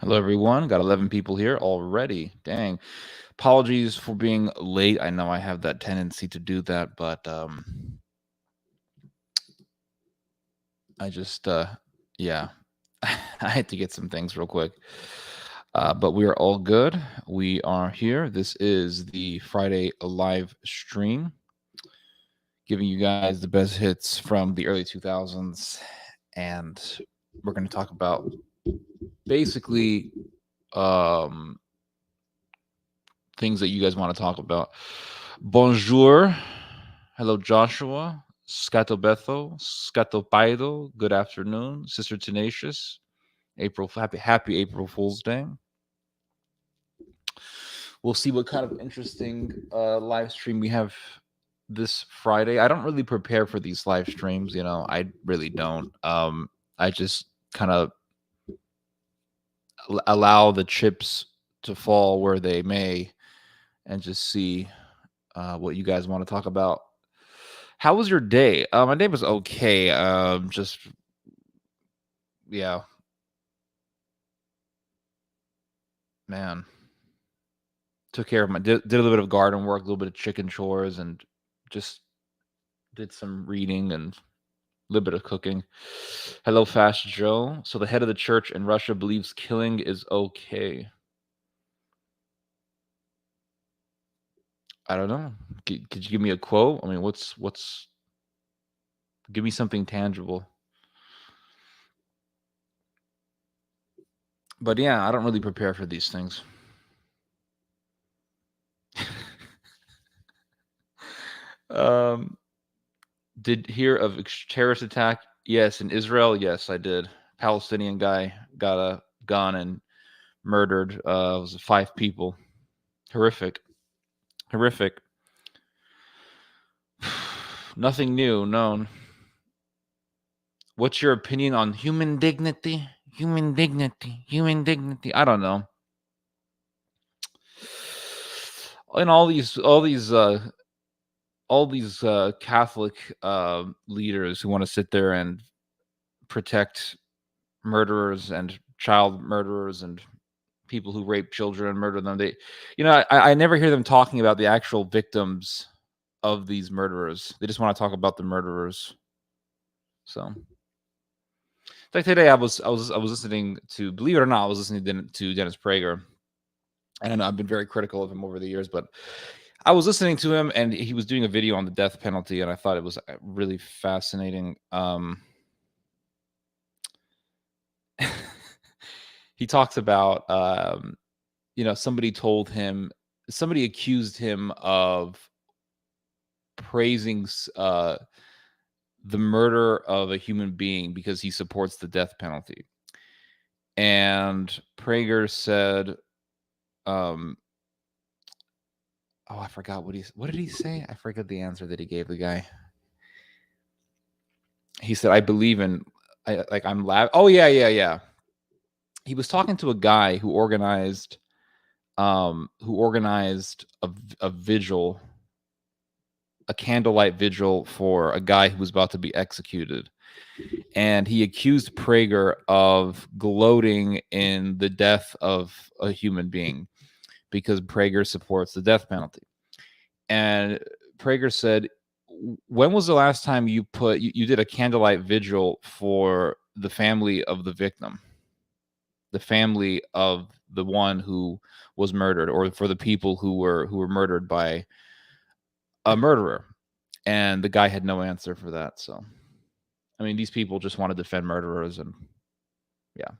Hello, everyone. Got 11 people here already. Dang. Apologies for being late. I know I have that tendency to do that, but I just, yeah, I had to get some things real quick. But we are all good. We are here. This is the Friday live stream, giving you guys the best hits from the early 2000s. And we're going to talk about basically things that you guys want to talk about. Bonjour. Hello, Joshua. Scato Betho. Scato Paido. Good afternoon. Sister Tenacious. Happy April Fool's Day. We'll see what kind of interesting live stream we have this Friday. I don't really prepare for these live streams, I really don't. I just kind of allow the chips to fall where they may and just see what you guys want to talk about. How was your day? My day was okay. Yeah, man. Took care of did a little bit of garden work, a little bit of chicken chores, and just did some reading and a little bit of cooking. Hello, Fast Joe. So the head of the church in Russia believes killing is okay. I don't know. Could you give me a quote? I mean, what's? Give me something tangible. But yeah, I don't really prepare for these things. Did hear of terrorist attack? Yes, in Israel. Yes, I did. Palestinian guy got a gun and murdered. It was 5 people. Horrific. Nothing new known. What's your opinion on human dignity? Human dignity. I don't know. And all these Catholic leaders who want to sit there and protect murderers and child murderers and people who rape children and murder them. I never hear them talking about the actual victims of these murderers. They just want to talk about the murderers. So, like today, I was listening to, believe it or not, I was listening to Dennis Prager, and I've been very critical of him over the years, but I was listening to him, and he was doing a video on the death penalty, and I thought it was really fascinating. He talks about, somebody accused him of praising the murder of a human being because he supports the death penalty. And Prager said, I forgot what did he say? I forgot the answer that he gave the guy. He said, I believe in, I'm loud. Oh, yeah. He was talking to a guy who organized a vigil, a candlelight vigil for a guy who was about to be executed. And he accused Prager of gloating in the death of a human being because Prager supports the death penalty. And Prager said, when was the last time you did a candlelight vigil for the family of the victim, the family of the one who was murdered, or for the people who were murdered by a murderer? And the guy had no answer for that. So, I mean, these people just want to defend murderers, and yeah.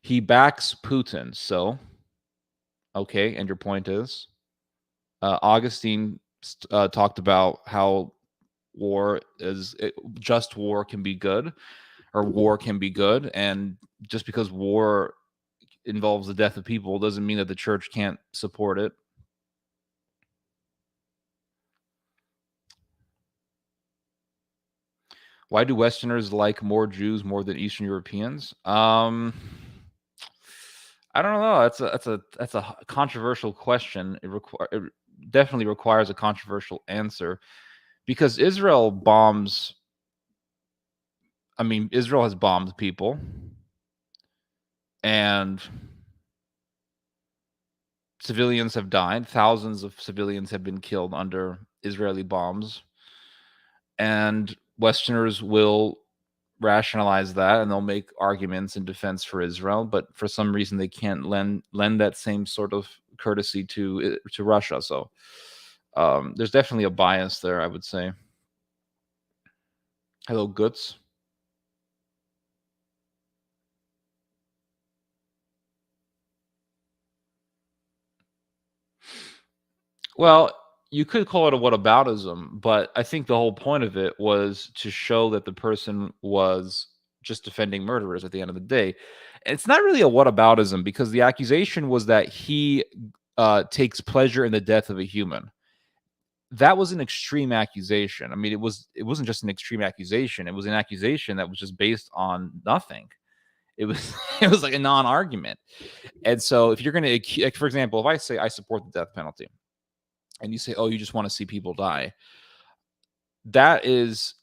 He backs Putin. So, okay. And your point is, Augustine talked about how just war can be good, or war can be good. And just because war involves the death of people doesn't mean that the church can't support it. Why do Westerners like more Jews more than Eastern Europeans? I don't know. That's a controversial question. It definitely requires a controversial answer, because Israel has bombed people, and civilians have died. Thousands of civilians have been killed under Israeli bombs. And Westerners will rationalize that, and they'll make arguments in defense for Israel, but for some reason they can't lend that same sort of courtesy to Russia. So there's definitely a bias there, I would say. Hello, Goods. Well, you could call it a whataboutism, but I think the whole point of it was to show that the person was just defending murderers at the end of the day. It's not really a whataboutism because the accusation was that he takes pleasure in the death of a human. That was an extreme accusation. I mean, it wasn't just an extreme accusation. It was an accusation that was just based on nothing. It was it was like a non-argument. And so if you're going to, like, for example, if I say I support the death penalty, and you say, "Oh, you just want to see people die," that is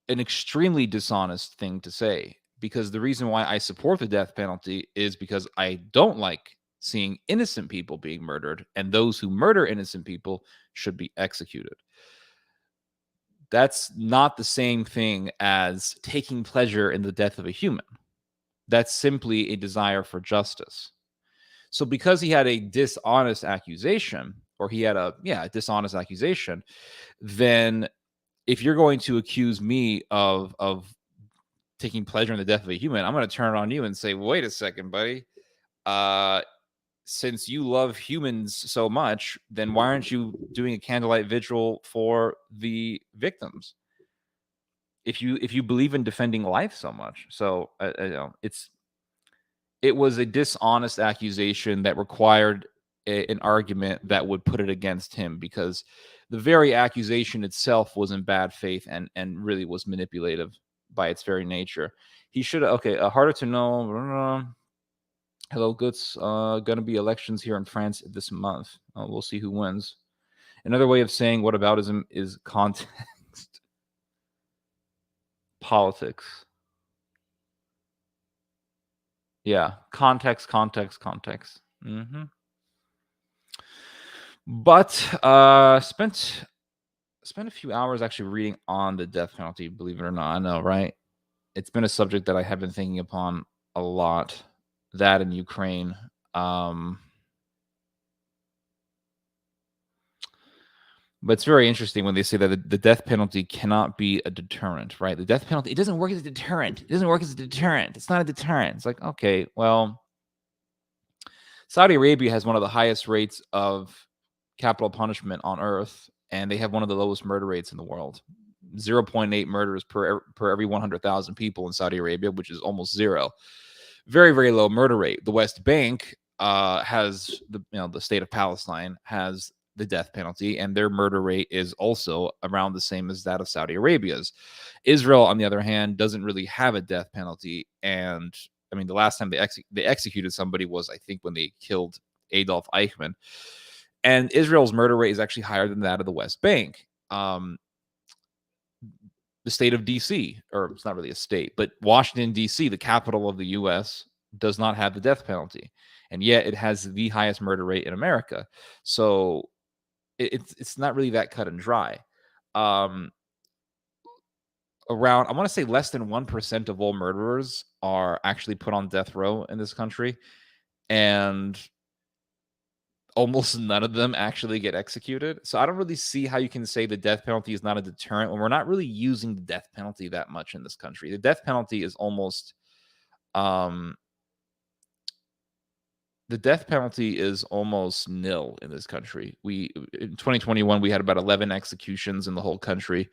an extremely dishonest thing to say. Because the reason why I support the death penalty is because I don't like seeing innocent people being murdered, and those who murder innocent people should be executed. That's not the same thing as taking pleasure in the death of a human. That's simply a desire for justice. So because he had a dishonest accusation, or he had a dishonest accusation, then if you're going to accuse me of taking pleasure in the death of a human, I'm going to turn it on you and say, wait a second, buddy. Uh, since you love humans so much, then why aren't you doing a candlelight vigil for the victims? If you believe in defending life so much, so it was a dishonest accusation that required an argument that would put it against him, because the very accusation itself was in bad faith and really was manipulative by its very nature. He should harder to know. Hello, Goods. Gonna be elections here in France this month. We'll see who wins. Another way of saying whataboutism is context. Politics. Yeah, context. Mm-hmm. But spent a few hours actually reading on the death penalty. Believe it or not, I know, right? It's been a subject that I have been thinking upon a lot. That in Ukraine. But it's very interesting when they say that the death penalty cannot be a deterrent, right? The death penalty, it doesn't work as a deterrent. It doesn't work as a deterrent. It's not a deterrent. It's like, okay, well, Saudi Arabia has one of the highest rates of capital punishment on earth, and they have one of the lowest murder rates in the world. 0.8 murders per every 100,000 people in Saudi Arabia, which is almost zero. Very, very low murder rate. The West Bank has the state of Palestine has the death penalty, and their murder rate is also around the same as that of Saudi Arabia's. Israel, on the other hand, doesn't really have a death penalty, and I mean, the last time they executed somebody was, I think, when they killed Adolf Eichmann. And Israel's murder rate is actually higher than that of the West Bank. The state of D.C., or it's not really a state, but Washington, D.C., the capital of the U.S., does not have the death penalty. And yet it has the highest murder rate in America. So it's not really that cut and dry. Around, I want to say less than 1% of all murderers are actually put on death row in this country. And almost none of them actually get executed. So I don't really see how you can say the death penalty is not a deterrent when we're not really using the death penalty that much in this country. The death penalty is almost nil in this country. In 2021 we had about 11 executions in the whole country.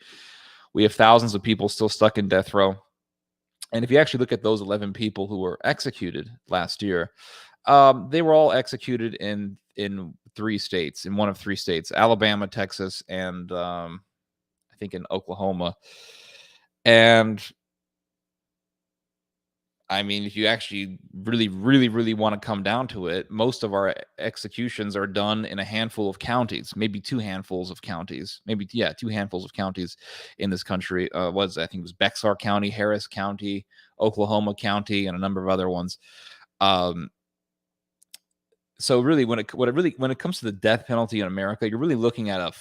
We have thousands of people still stuck in death row. And if you actually look at those 11 people who were executed last year, they were all executed in one of three states: Alabama, Texas, and I think in Oklahoma. And I mean, if you actually really, really, really want to come down to it, most of our executions are done in a handful of counties, maybe two handfuls of counties, two handfuls of counties in this country. I think it was Bexar County, Harris County, Oklahoma County, and a number of other ones. So really, when it comes to the death penalty in America, you're really looking at a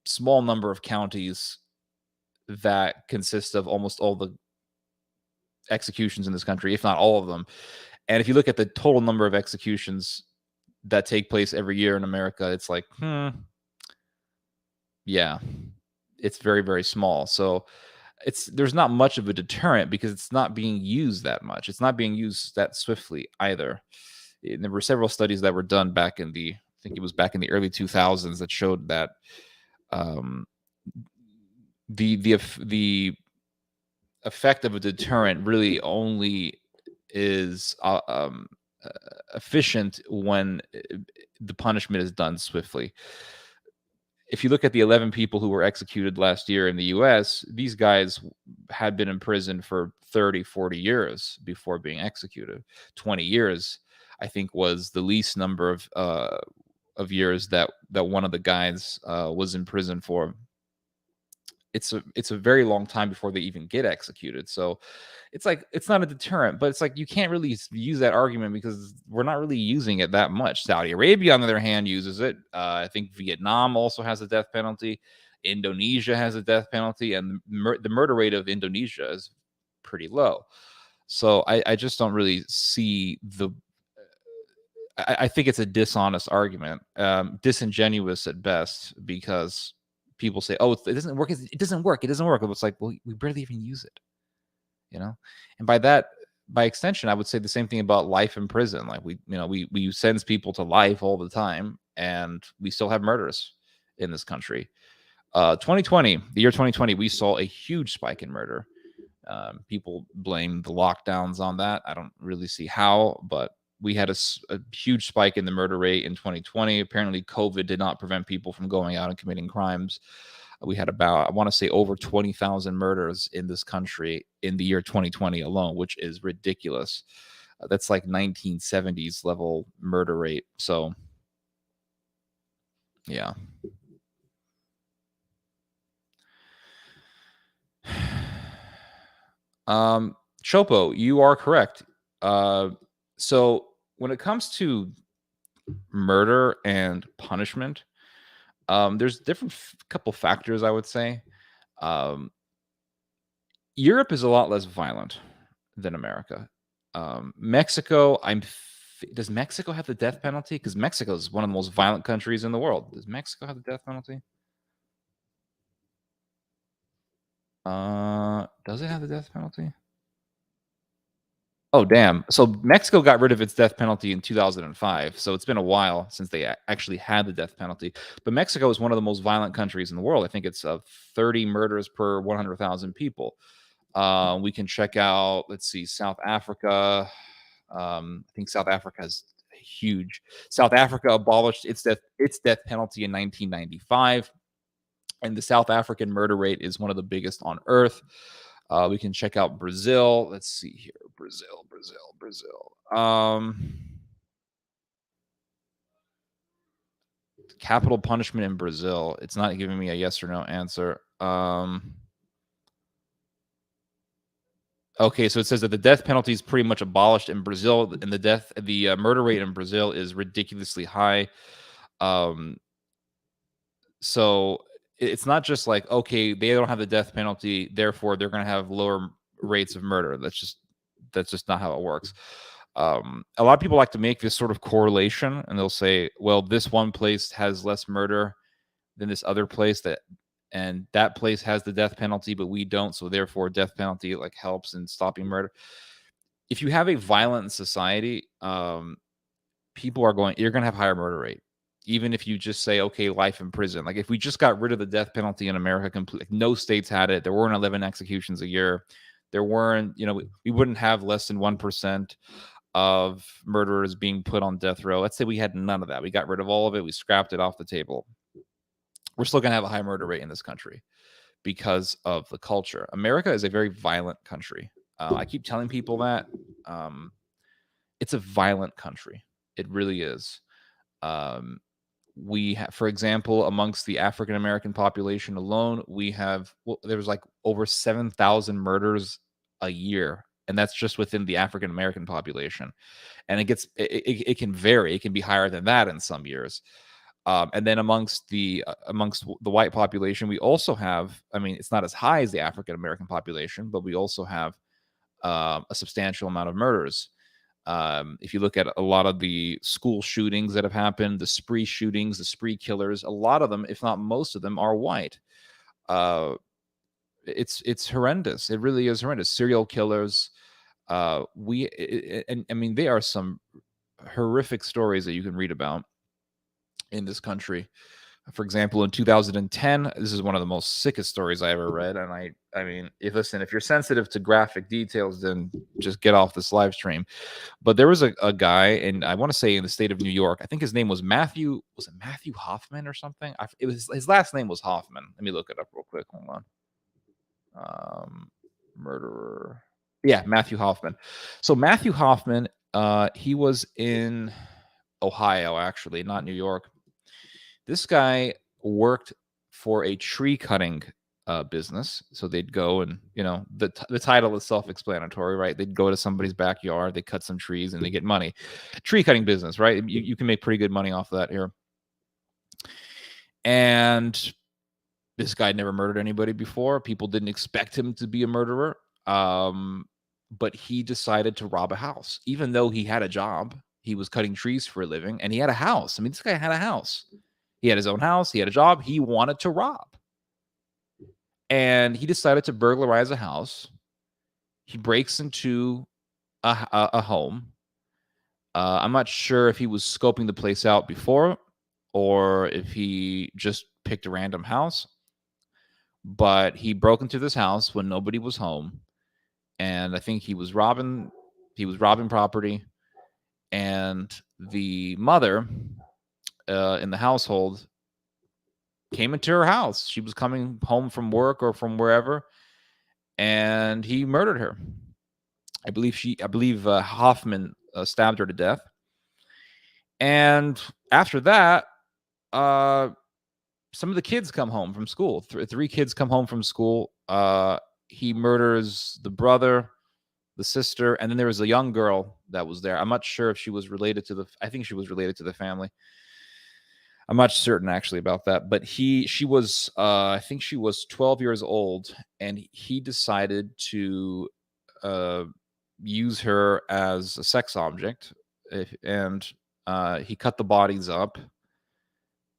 small number of counties that consist of almost all the executions in this country, if not all of them. And if you look at the total number of executions that take place every year in America, it's like, yeah, it's very, very small. So there's not much of a deterrent because it's not being used that much. It's not being used that swiftly either. And there were several studies that were done back in the, I think it was back in the early 2000s, that showed that um, the effect of a deterrent really only is efficient when the punishment is done swiftly. If you look at the 11 people who were executed last year in the US, these guys had been in prison for 30, 40 years before being executed. 20 years, I think, was the least number of years that one of the guys was in prison for. It's a very long time before they even get executed. So it's like, it's not a deterrent, but it's like you can't really use that argument because we're not really using it that much. Saudi Arabia, on the other hand, uses it. I think Vietnam also has a death penalty. Indonesia has a death penalty, and the murder rate of Indonesia is pretty low. So I just don't really see the. I think it's a dishonest argument, disingenuous at best, because people say, "Oh, it doesn't work. It doesn't work. It doesn't work." It's like, well, we barely even use it, you know. And by extension, I would say the same thing about life in prison. Like, we sentence people to life all the time, and we still have murders in this country. 2020, the year 2020, we saw a huge spike in murder. People blame the lockdowns on that. I don't really see how, but we had a huge spike in the murder rate in 2020. Apparently, COVID did not prevent people from going out and committing crimes. We had about, I want to say, over 20,000 murders in this country in the year 2020 alone, which is ridiculous. That's like 1970s level murder rate. So, yeah. Chopo, you are correct. So when it comes to murder and punishment, there's different couple factors, I would say. Um, Europe is a lot less violent than America. Mexico, does Mexico have the death penalty? Because Mexico is one of the most violent countries in the world. Does Mexico have the death penalty? Does it have the death penalty? Oh, damn. So Mexico got rid of its death penalty in 2005. So it's been a while since they actually had the death penalty. But Mexico is one of the most violent countries in the world. I think it's 30 murders per 100,000 people. We can check out, let's see, South Africa. I think South Africa is huge. South Africa abolished its death penalty in 1995, and the South African murder rate is one of the biggest on earth. We can check out Brazil. Let's see here. Brazil. Capital punishment in Brazil. It's not giving me a yes or no answer. Okay, so it says that the death penalty is pretty much abolished in Brazil, and the murder rate in Brazil is ridiculously high. So it's not just like, okay, they don't have the death penalty, therefore they're going to have lower rates of murder. That's just not how it works. A lot of people like to make this sort of correlation, and they'll say, well, this one place has less murder than this other place, and that place has the death penalty, but we don't, so therefore death penalty like helps in stopping murder. If you have a violent society, you're going to have higher murder rate. Even if you just say, okay, life in prison. Like, if we just got rid of the death penalty in America completely, like, no states had it. There weren't 11 executions a year. There weren't, we wouldn't have less than 1% of murderers being put on death row. Let's say we had none of that. We got rid of all of it. We scrapped it off the table. We're still going to have a high murder rate in this country because of the culture. America is a very violent country. I keep telling people that. It's a violent country. It really is. We have, for example, amongst the African American population alone, we have, there was like over 7,000 murders a year and that's just within the African American population. And it can vary. It can be higher than that in some years. And then amongst the white population, we also have. I mean, it's not as high as the African American population, but we also have a substantial amount of murders. If you look at a lot of the school shootings that have happened, the spree shootings, the spree killers, a lot of them, if not most of them, are white. It's horrendous. It really is horrendous. Serial killers. And I mean, there are some horrific stories that you can read about in this country. For example, in 2010, this is one of the most sickest stories I ever read. And I mean, if you're sensitive to graphic details, then just get off this live stream. But there was a guy, and I want to say in the state of New York, I think his name was Matthew. Was it Matthew Hoffman or something? It was his last name was Hoffman. Let me look it up real quick. Hold on. Murderer. Yeah, Matthew Hoffman. So Matthew Hoffman, he was in Ohio, actually, not New York. This guy worked for a tree cutting business. So they'd go and, the title is self-explanatory, right? They'd go to somebody's backyard, they cut some trees, and they get money. Tree cutting business, right? You can make pretty good money off of that here. And this guy never murdered anybody before. People didn't expect him to be a murderer. But he decided to rob a house, even though he had a job. He was cutting trees for a living, and he had a house. I mean, this guy had a house. He had his own house. He had a job. He wanted to rob. And he decided to burglarize a house. He breaks into a home. I'm not sure if he was scoping the place out before or if he just picked a random house. But he broke into this house when nobody was home. And I think he was robbing property. And the mother in the household came into her house. She was coming home from work or from wherever, and he murdered her. I believe Hoffman stabbed her to death. And after that, some of the kids come home from school. Three kids come home from school. He murders the brother, the sister, and then there was a young girl that was there. I'm not sure if she was related to I think she was related to the family. I'm not certain actually about that, but she was, I think she was 12 years old, and he decided to use her as a sex object, and he cut the bodies up,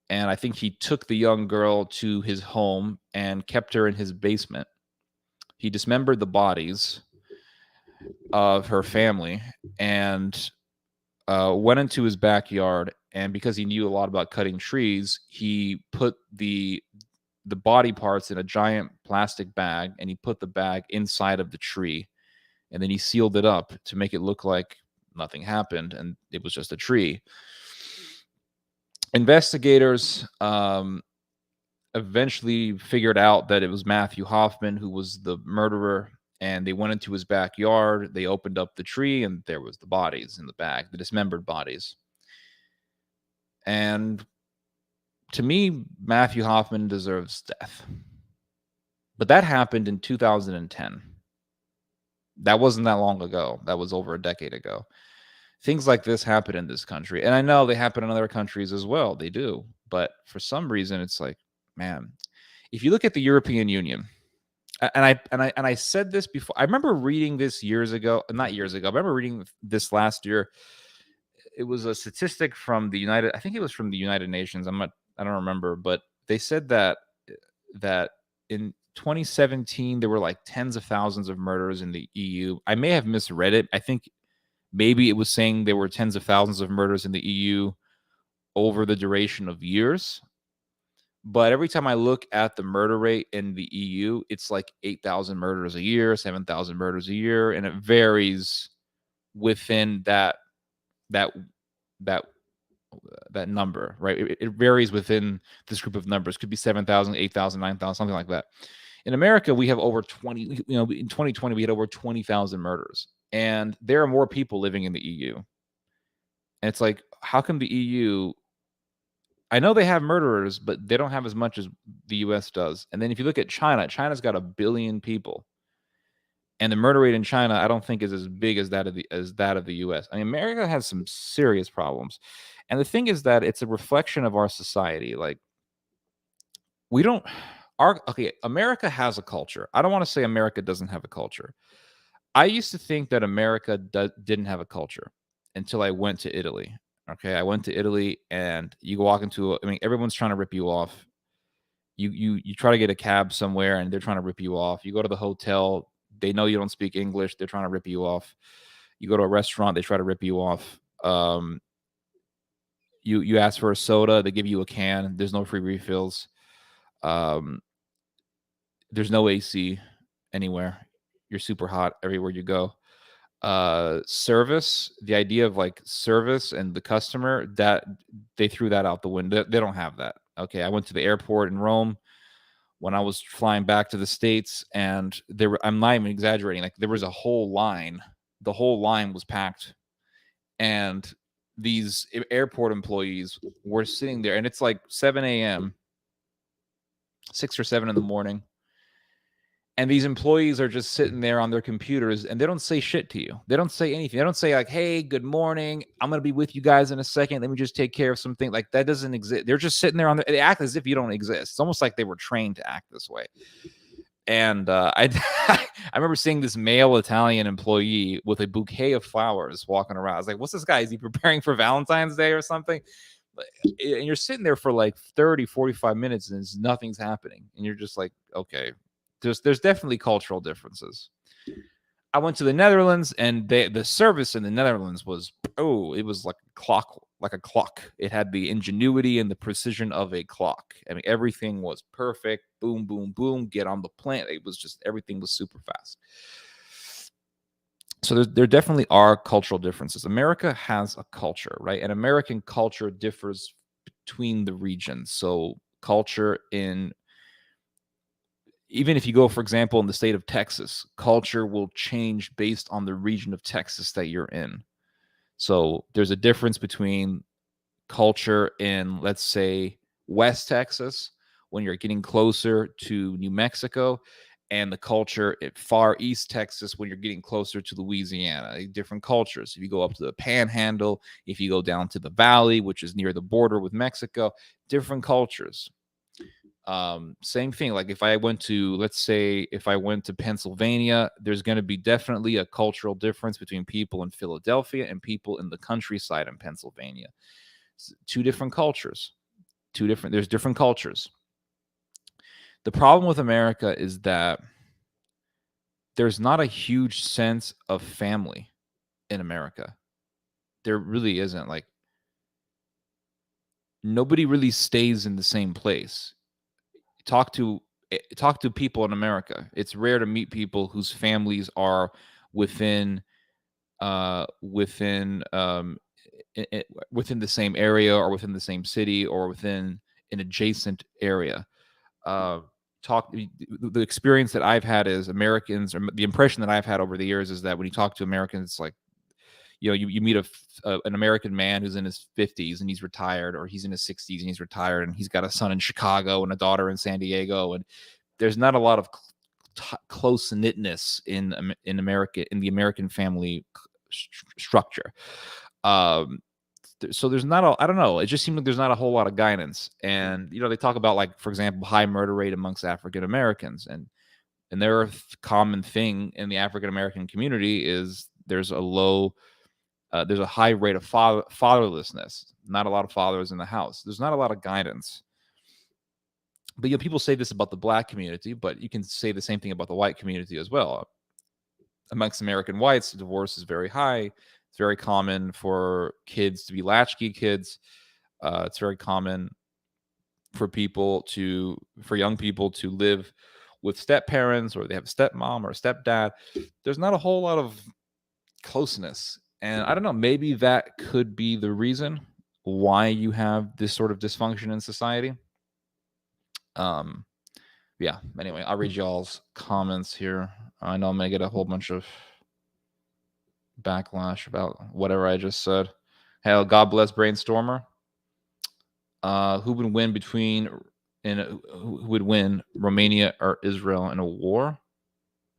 and I think he took the young girl to his home and kept her in his basement. He dismembered the bodies of her family and went into his backyard, and because he knew a lot about cutting trees, he put the body parts in a giant plastic bag, and he put the bag inside of the tree, and then he sealed it up to make it look like nothing happened, and it was just a tree. Investigators eventually figured out that it was Matthew Hoffman who was the murderer, and they went into his backyard. They opened up the tree, and there was the bodies in the bag, the dismembered bodies. And to me, Matthew Hoffman deserves death. But that happened in 2010. That wasn't that long ago. That was over a decade ago. Things like this happen in this country. And I know they happen in other countries as well. They do. But for some reason, it's like, man, if you look at the European Union, and I said this before. I remember reading this years ago. Not years ago. I remember reading this last year. It was a statistic from I think it was from the United Nations. I don't remember, but they said that in 2017 there were like tens of thousands of murders in the EU. I may have misread it. I think maybe it was saying there were tens of thousands of murders in the EU over the duration of years. But every time I look at the murder rate in the EU, it's like 8,000 murders a year, 7,000 murders a year, and it varies within that number, right? It varies within this group of numbers. Could be 7,000, 8,000, 9,000, something like that. In America, we have over 20, in 2020, we had over 20,000 murders, and there are more people living in the EU. And it's like, how come the EU, I know they have murderers, but they don't have as much as the US does. And then if you look at China, China's got 1 billion people. And the murder rate in China, I don't think is as big as that of the U.S. I mean, America has some serious problems, and the thing is that it's a reflection of our society. Like we don't, America has a culture. I don't want to say America doesn't have a culture. I used to think that America didn't have a culture until I went to Italy. Okay, I went to Italy, and you walk into, I mean, everyone's trying to rip you off. You try to get a cab somewhere, and they're trying to rip you off. You go to the hotel, they know you don't speak English, they're trying to rip you off. You go to a restaurant, they try to rip you off. You ask for a soda, they give you a can. There's no free refills. Um, there's no AC anywhere. You're super hot everywhere you go. Service, the idea of like service and the customer, that they threw that out the window. They don't have that. Okay, I went to the airport in Rome when I was flying back to the States, and I'm not even exaggerating. Like there was a whole line. The whole line was packed, and these airport employees were sitting there, and it's like 7 a.m., 6 or 7 in the morning. And these employees are just sitting there on their computers, and they don't say shit to you. They don't say anything. They don't say like, "Hey, good morning. I'm going to be with you guys in a second. Let me just take care of something." Like that doesn't exist. They're just sitting there they act as if you don't exist. It's almost like they were trained to act this way. And I remember seeing this male Italian employee with a bouquet of flowers walking around. I was like, "What's this guy? Is he preparing for Valentine's Day or something?" And you're sitting there for like 30, 45 minutes, and nothing's happening. And you're just like, okay, there's definitely cultural differences. I went to the Netherlands, and the service in the Netherlands was, it was like a clock. It had the ingenuity and the precision of a clock. I mean, everything was perfect. Boom, boom, boom. Get on the plane. It was just, everything was super fast. So there definitely are cultural differences. America has a culture, right? And American culture differs between the regions. So culture even if you go, for example, in the state of Texas, culture will change based on the region of Texas that you're in. So there's a difference between culture in, let's say, West Texas, when you're getting closer to New Mexico, and the culture at far East Texas when you're getting closer to Louisiana. Different cultures. If you go up to the Panhandle, if you go down to the Valley, which is near the border with Mexico, different cultures. Same thing. Like if I went to, let's say, if I went to Pennsylvania, there's going to be definitely a cultural difference between people in Philadelphia and people in the countryside in Pennsylvania. It's two different cultures. There's different cultures. The problem with America is that there's not a huge sense of family in America. There really isn't. Like nobody really stays in the same place. Talk to people in America. It's rare to meet people whose families are within within the same area, or within the same city, or within an adjacent area. The experience that I've had is Americans, or the impression that I've had over the years, is that when you talk to Americans, it's like, you meet an American man who's in his 50s and he's retired, or he's in his 60s and he's retired, and he's got a son in Chicago and a daughter in San Diego, and there's not a lot of close knitness in America, in the American family structure. So there's not I don't know. It just seems like there's not a whole lot of guidance. And they talk about, like, for example, high murder rate amongst African Americans, and their common thing in the African American community is there's a high rate of fatherlessness. Not a lot of fathers in the house. There's not a lot of guidance. But people say this about the Black community, but you can say the same thing about the white community as well. Amongst American whites, divorce is very high. It's very common for kids to be latchkey kids. It's very common for young people to live with step parents, or they have a stepmom or a stepdad. There's not a whole lot of closeness. And I don't know, maybe that could be the reason why you have this sort of dysfunction in society. Yeah, anyway, I'll read y'all's comments here. I know I'm going to get a whole bunch of backlash about whatever I just said. Hell, God bless Brainstormer. Who would win who would win, Romania or Israel in a war?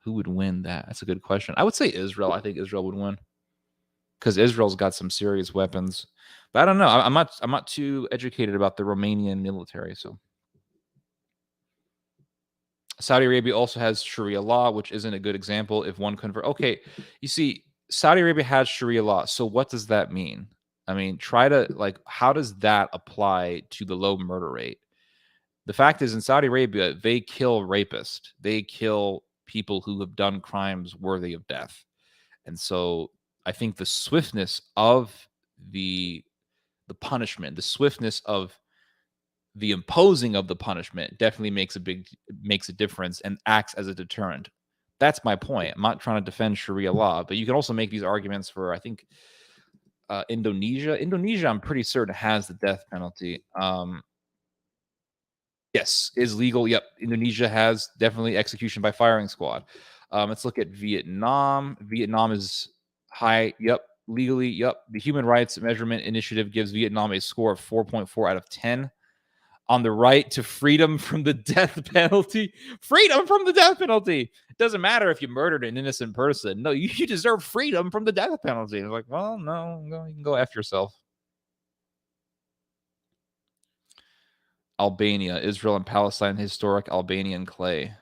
Who would win that? That's a good question. I would say Israel. I think Israel would win because Israel's got some serious weapons. But I don't know. I'm not too educated about the Romanian military. So Saudi Arabia also has Sharia law, which isn't a good example. If one convert, okay, you see, Saudi Arabia has Sharia law. So what does that mean? I mean, try to like, how does that apply to the low murder rate? The fact is, in Saudi Arabia, they kill rapists. They kill people who have done crimes worthy of death. And so I think the swiftness of the the punishment, the swiftness of the imposing of the punishment definitely makes a difference and acts as a deterrent. That's my point. I'm not trying to defend Sharia law, but you can also make these arguments for, I think, Indonesia. Indonesia, I'm pretty certain, has the death penalty. Yes, is legal. Yep. Indonesia has definitely execution by firing squad. Let's look at Vietnam. Vietnam is high. Yep. Legally. Yep. The Human Rights Measurement Initiative gives Vietnam a score of 4.4 out of 10 on the right to freedom from the death penalty. Freedom from the death penalty. It doesn't matter if you murdered an innocent person. No, you deserve freedom from the death penalty. It's like, well, no, you can go F yourself. Albania, Israel and Palestine, historic Albanian clay.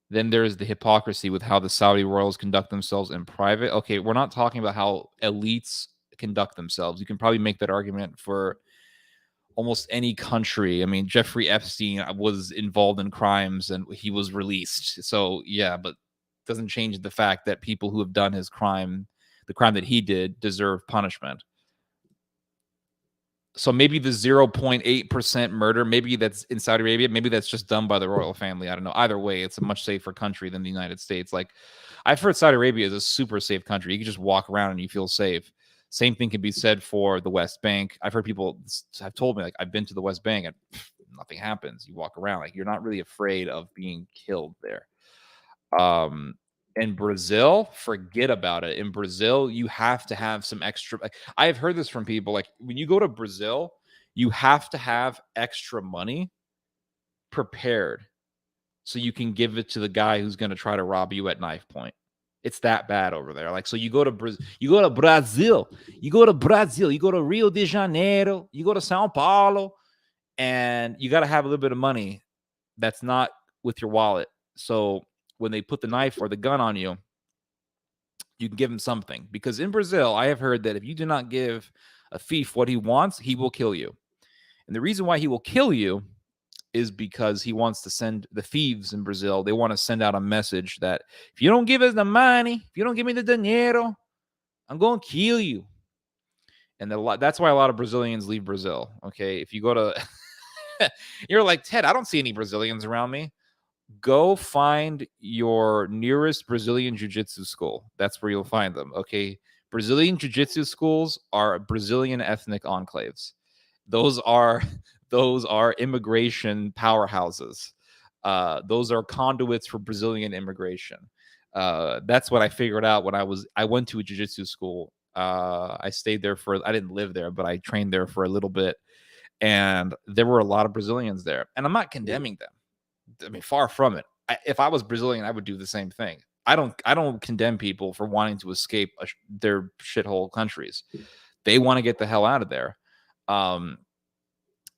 Then there's the hypocrisy with how the Saudi royals conduct themselves in private. Okay, we're not talking about how elites conduct themselves. You can probably make that argument for almost any country. I mean, Jeffrey Epstein was involved in crimes and he was released. So, yeah, but doesn't change the fact that people who have done his crime, the crime that he did, deserve punishment. So maybe the 0.8% murder, maybe that's in Saudi Arabia, maybe that's just done by the royal family. I don't know. Either way, it's a much safer country than the United States. Like, I've heard Saudi Arabia is a super safe country. You can just walk around and you feel safe. Same thing can be said for the West Bank. I've heard people have told me, like, I've been to the West Bank and nothing happens. You walk around, like, you're not really afraid of being killed there. In Brazil, forget about it. In Brazil, you have to have some extra. I have heard this from people. Like, when you go to Brazil, you have to have extra money prepared so you can give it to the guy who's going to try to rob you at knife point. It's that bad over there. Like, so you go to Brazil, you go to Rio de Janeiro, you go to Sao Paulo, and you got to have a little bit of money that's not with your wallet. So when they put the knife or the gun on you, you can give him something. Because in Brazil, I have heard that if you do not give a thief what he wants, he will kill you. And the reason why he will kill you is because he wants to send the thieves in Brazil. They want to send out a message that if you don't give us the money, if you don't give me the dinero, I'm going to kill you. And that's why a lot of Brazilians leave Brazil. Okay. If you go to, you're like, Ted, I don't see any Brazilians around me. Go find your nearest Brazilian jiu-jitsu school. That's where you'll find them. Okay. Brazilian jiu-jitsu schools are Brazilian ethnic enclaves. Those are immigration powerhouses. Those are conduits for Brazilian immigration. That's what I figured out when I went to a jiu-jitsu school. I stayed there I didn't live there, but I trained there for a little bit. And there were a lot of Brazilians there. And I'm not condemning them. I mean, far from it. If I was Brazilian, I would do the same thing. I don't condemn people for wanting to escape their shithole countries. They want to get the hell out of there. And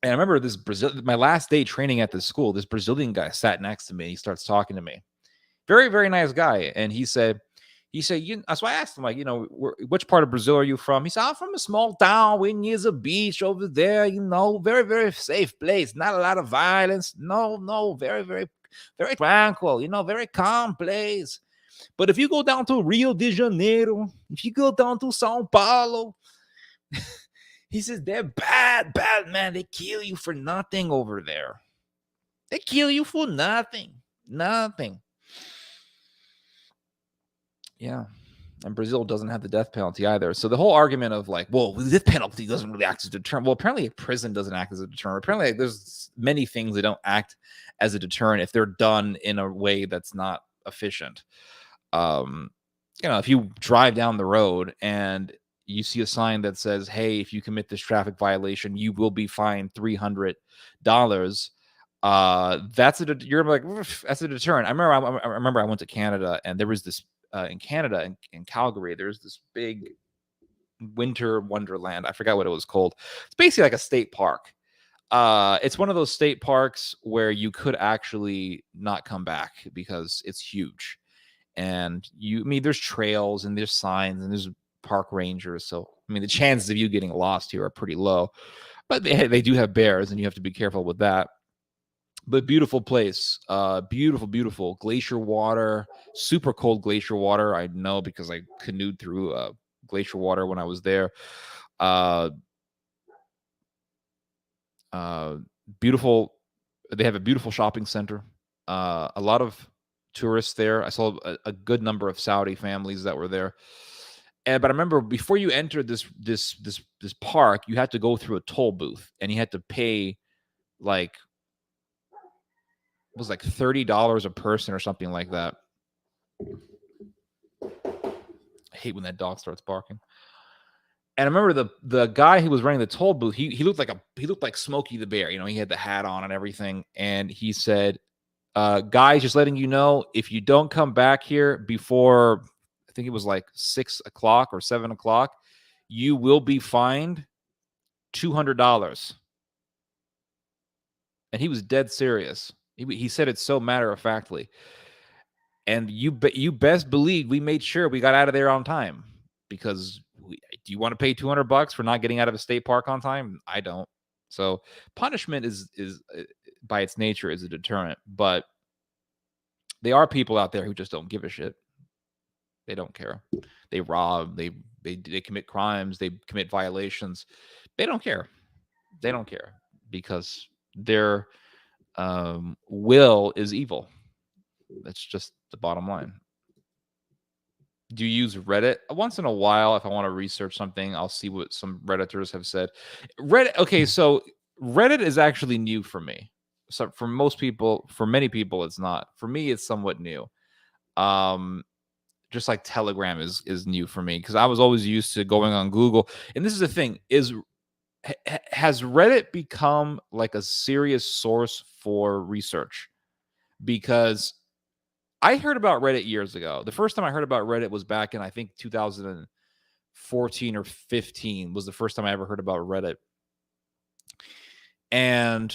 I remember my last day training at this school, this Brazilian guy sat next to me. He starts talking to me. Very, very nice guy. And he said, so I asked him, like, which part of Brazil are you from? He said, I'm from a small town where near a beach over there, very, very safe place. Not a lot of violence. No, very, very, very tranquil, very calm place. But if you go down to Rio de Janeiro, if you go down to Sao Paulo, he says, they're bad, man. They kill you for nothing over there. They kill you for nothing. Yeah. And Brazil doesn't have the death penalty either. So the whole argument of like, well, the death penalty doesn't really act as a deterrent. Well, apparently prison doesn't act as a deterrent. Apparently there's many things that don't act as a deterrent if they're done in a way that's not efficient. If you drive down the road and you see a sign that says, hey, if you commit this traffic violation, you will be fined $300. You're like, that's a deterrent. I remember I went to Canada, and there was this in Canada, in Calgary, there's this big winter wonderland. I forgot what it was called. It's basically like a state park. It's one of those state parks where you could actually not come back because it's huge. And there's trails and there's signs and there's park rangers. So, the chances of you getting lost here are pretty low. But they do have bears, and you have to be careful with that. But beautiful place. Beautiful glacier water, super cold glacier water. I know because I canoed through glacier water when I was there. Beautiful. They have a beautiful shopping center. A lot of tourists there. I saw a good number of Saudi families that were there. But I remember before you entered this park, you had to go through a toll booth, and you had to pay like $30 a person or something like that. I hate when that dog starts barking. And I remember the guy who was running the toll booth, he looked like Smokey the Bear. He had the hat on and everything. And he said, guys, just letting you know, if you don't come back here before, I think it was like 6 o'clock or 7 o'clock, you will be fined $200. And he was dead serious. He said it so matter-of-factly. And you best believe we made sure we got out of there on time, because do you want to pay $200 for not getting out of a state park on time? I don't. So punishment is by its nature is a deterrent, but there are people out there who just don't give a shit. They don't care. They rob, they commit crimes, they commit violations. They don't care. They don't care because their will is evil. That's just the bottom line. Do you use Reddit? Once in a while, if I want to research something, I'll see what some Redditors have said. Reddit, okay, so Reddit is actually new for me. So for many people, it's not. For me, it's somewhat new. Just like Telegram is new for me, because I was always used to going on Google. And this is the thing: has Reddit become like a serious source for research? Because I heard about Reddit years ago. The first time I heard about Reddit was back in, I think, 2014 or 15 was the first time I ever heard about Reddit. And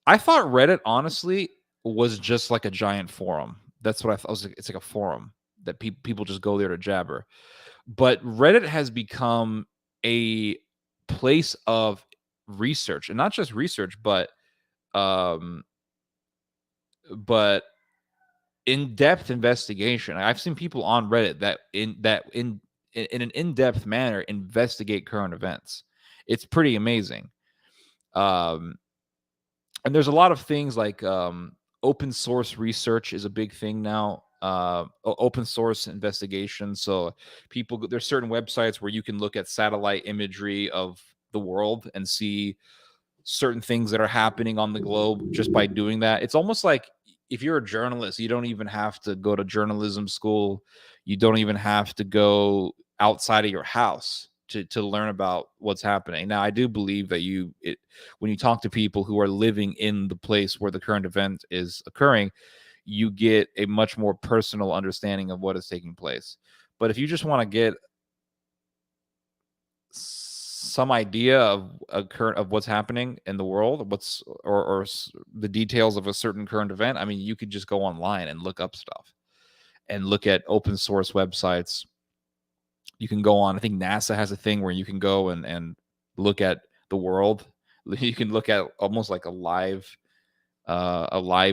I thought Reddit, honestly, was just like a giant forum. That's what I thought. I was like, it's like a forum that people just go there to jabber. But Reddit has become a place of research, and not just research, but in-depth investigation. I've seen people on Reddit that in an in-depth manner investigate current events. It's pretty amazing. And there's a lot of things like open source research is a big thing now. Open source investigation. So there's certain websites where you can look at satellite imagery of the world and see certain things that are happening on the globe just by doing that. It's almost like, if you're a journalist, you don't even have to go to journalism school. You don't even have to go outside of your house to learn about what's happening. Now, I do believe that when you talk to people who are living in the place where the current event is occurring, you get a much more personal understanding of what is taking place. But if you just want to get some idea of what's happening in the world, or the details of a certain current event, you could just go online and look up stuff and look at open source websites. You can go on, I think NASA has a thing where you can go and look at the world. You can look at almost like a live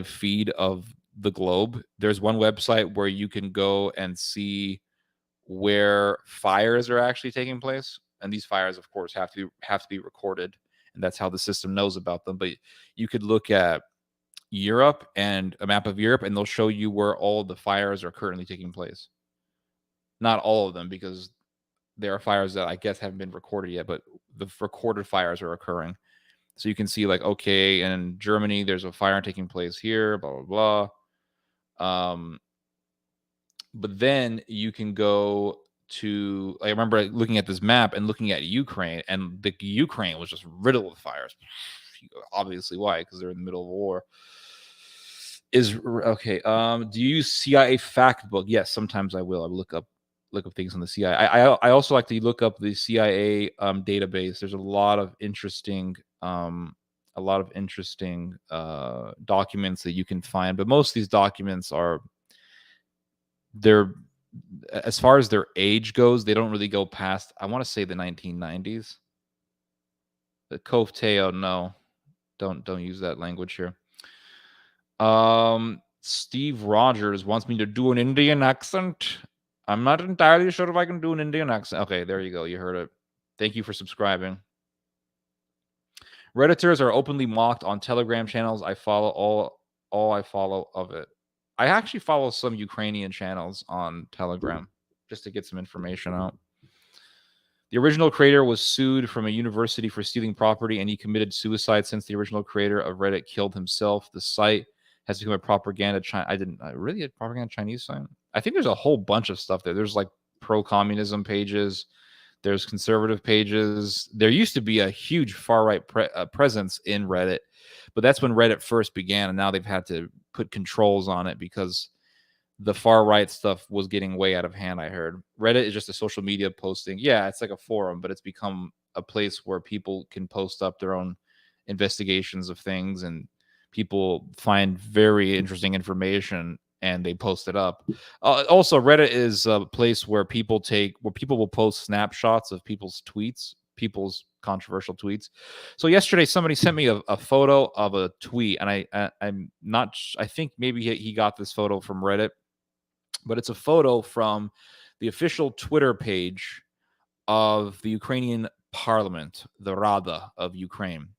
feed of the globe. There's one website where you can go and see where fires are actually taking place. And these fires, of course, have to be recorded, and that's how the system knows about them. But you could look at Europe and a map of Europe, and they'll show you where all the fires are currently taking place. Not all of them, because there are fires that I guess haven't been recorded yet, but the recorded fires are occurring. So you can see, like, okay, in Germany, there's a fire taking place here, blah, blah, blah. But then you can go to, I remember looking at this map and looking at Ukraine, and the Ukraine was just riddled with fires. Obviously, why? Because they're in the middle of a war. Is okay. Do you use CIA fact book? Yes, sometimes I will. I look up things on the CIA. I also like to look up the CIA database. There's a lot of interesting documents that you can find, but most of these documents are they're as far as their age goes, they don't really go past, I want to say, the 1990s. The Cove Teo, no, don't use that language here. Steve Rogers wants me to do an Indian accent. I'm not entirely sure if I can do an Indian accent. Okay, there you go. You heard it. Thank you for subscribing. Redditors are openly mocked on Telegram channels. I follow all I follow of it. I actually follow some Ukrainian channels on Telegram just to get some information out. The original creator was sued from a university for stealing property, and he committed suicide since the original creator of Reddit killed himself. The site has become a propaganda. Really a propaganda Chinese site? I think there's a whole bunch of stuff there. There's like pro-communism pages. There's conservative pages. There used to be a huge far-right presence in Reddit, but that's when Reddit first began, and now they've had to put controls on it because the far right stuff was getting way out of hand. I heard Reddit is just a social media posting. Yeah, it's like a forum, but it's become a place where people can post up their own investigations of things, and people find very interesting information and they post it up. Also, Reddit is a place where people will post snapshots of people's tweets, people's controversial tweets. So yesterday, somebody sent me a photo of a tweet, and I'm not. I think maybe he got this photo from Reddit, but it's a photo from the official Twitter page of the Ukrainian parliament, the Rada of Ukraine.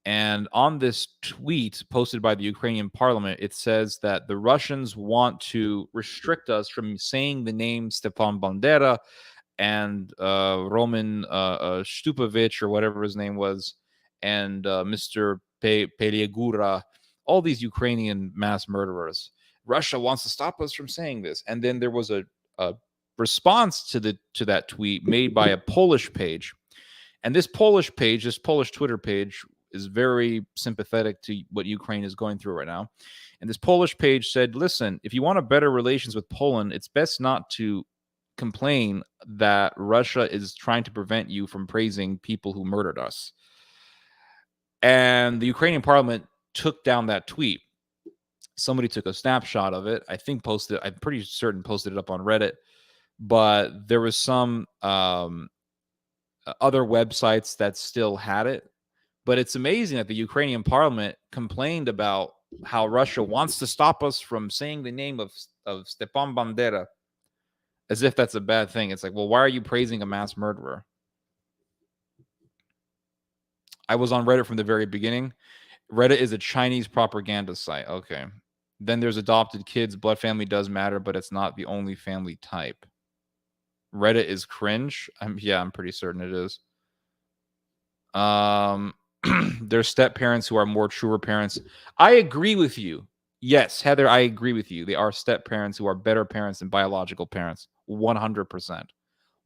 And on this tweet posted by the Ukrainian parliament, it says that the Russians want to restrict us from saying the name Stepan Bandera and Roman Stupovich, or whatever his name was, and Mr. Peliagura, all these Ukrainian mass murderers. Russia wants to stop us from saying this. And then there was a response to that tweet made by a Polish page. And this Polish Twitter page, is very sympathetic to what Ukraine is going through right now. And this Polish page said, listen, if you want a better relations with Poland, it's best not to complain that Russia is trying to prevent you from praising people who murdered us. And the Ukrainian parliament took down that tweet. Somebody took a snapshot of it. I'm pretty certain posted it up on Reddit. But there was some other websites that still had it. But it's amazing that the Ukrainian parliament complained about how Russia wants to stop us from saying the name of Stepan Bandera, as if that's a bad thing. It's like, well, why are you praising a mass murderer? I was on Reddit from the very beginning. Reddit is a Chinese propaganda site. Okay. Then there's adopted kids. Blood family does matter, but it's not the only family type. Reddit is cringe. I'm pretty certain it is. There's step parents who are more truer parents. I agree with you. Yes, Heather, I agree with you. They are step parents who are better parents than biological parents. 100%.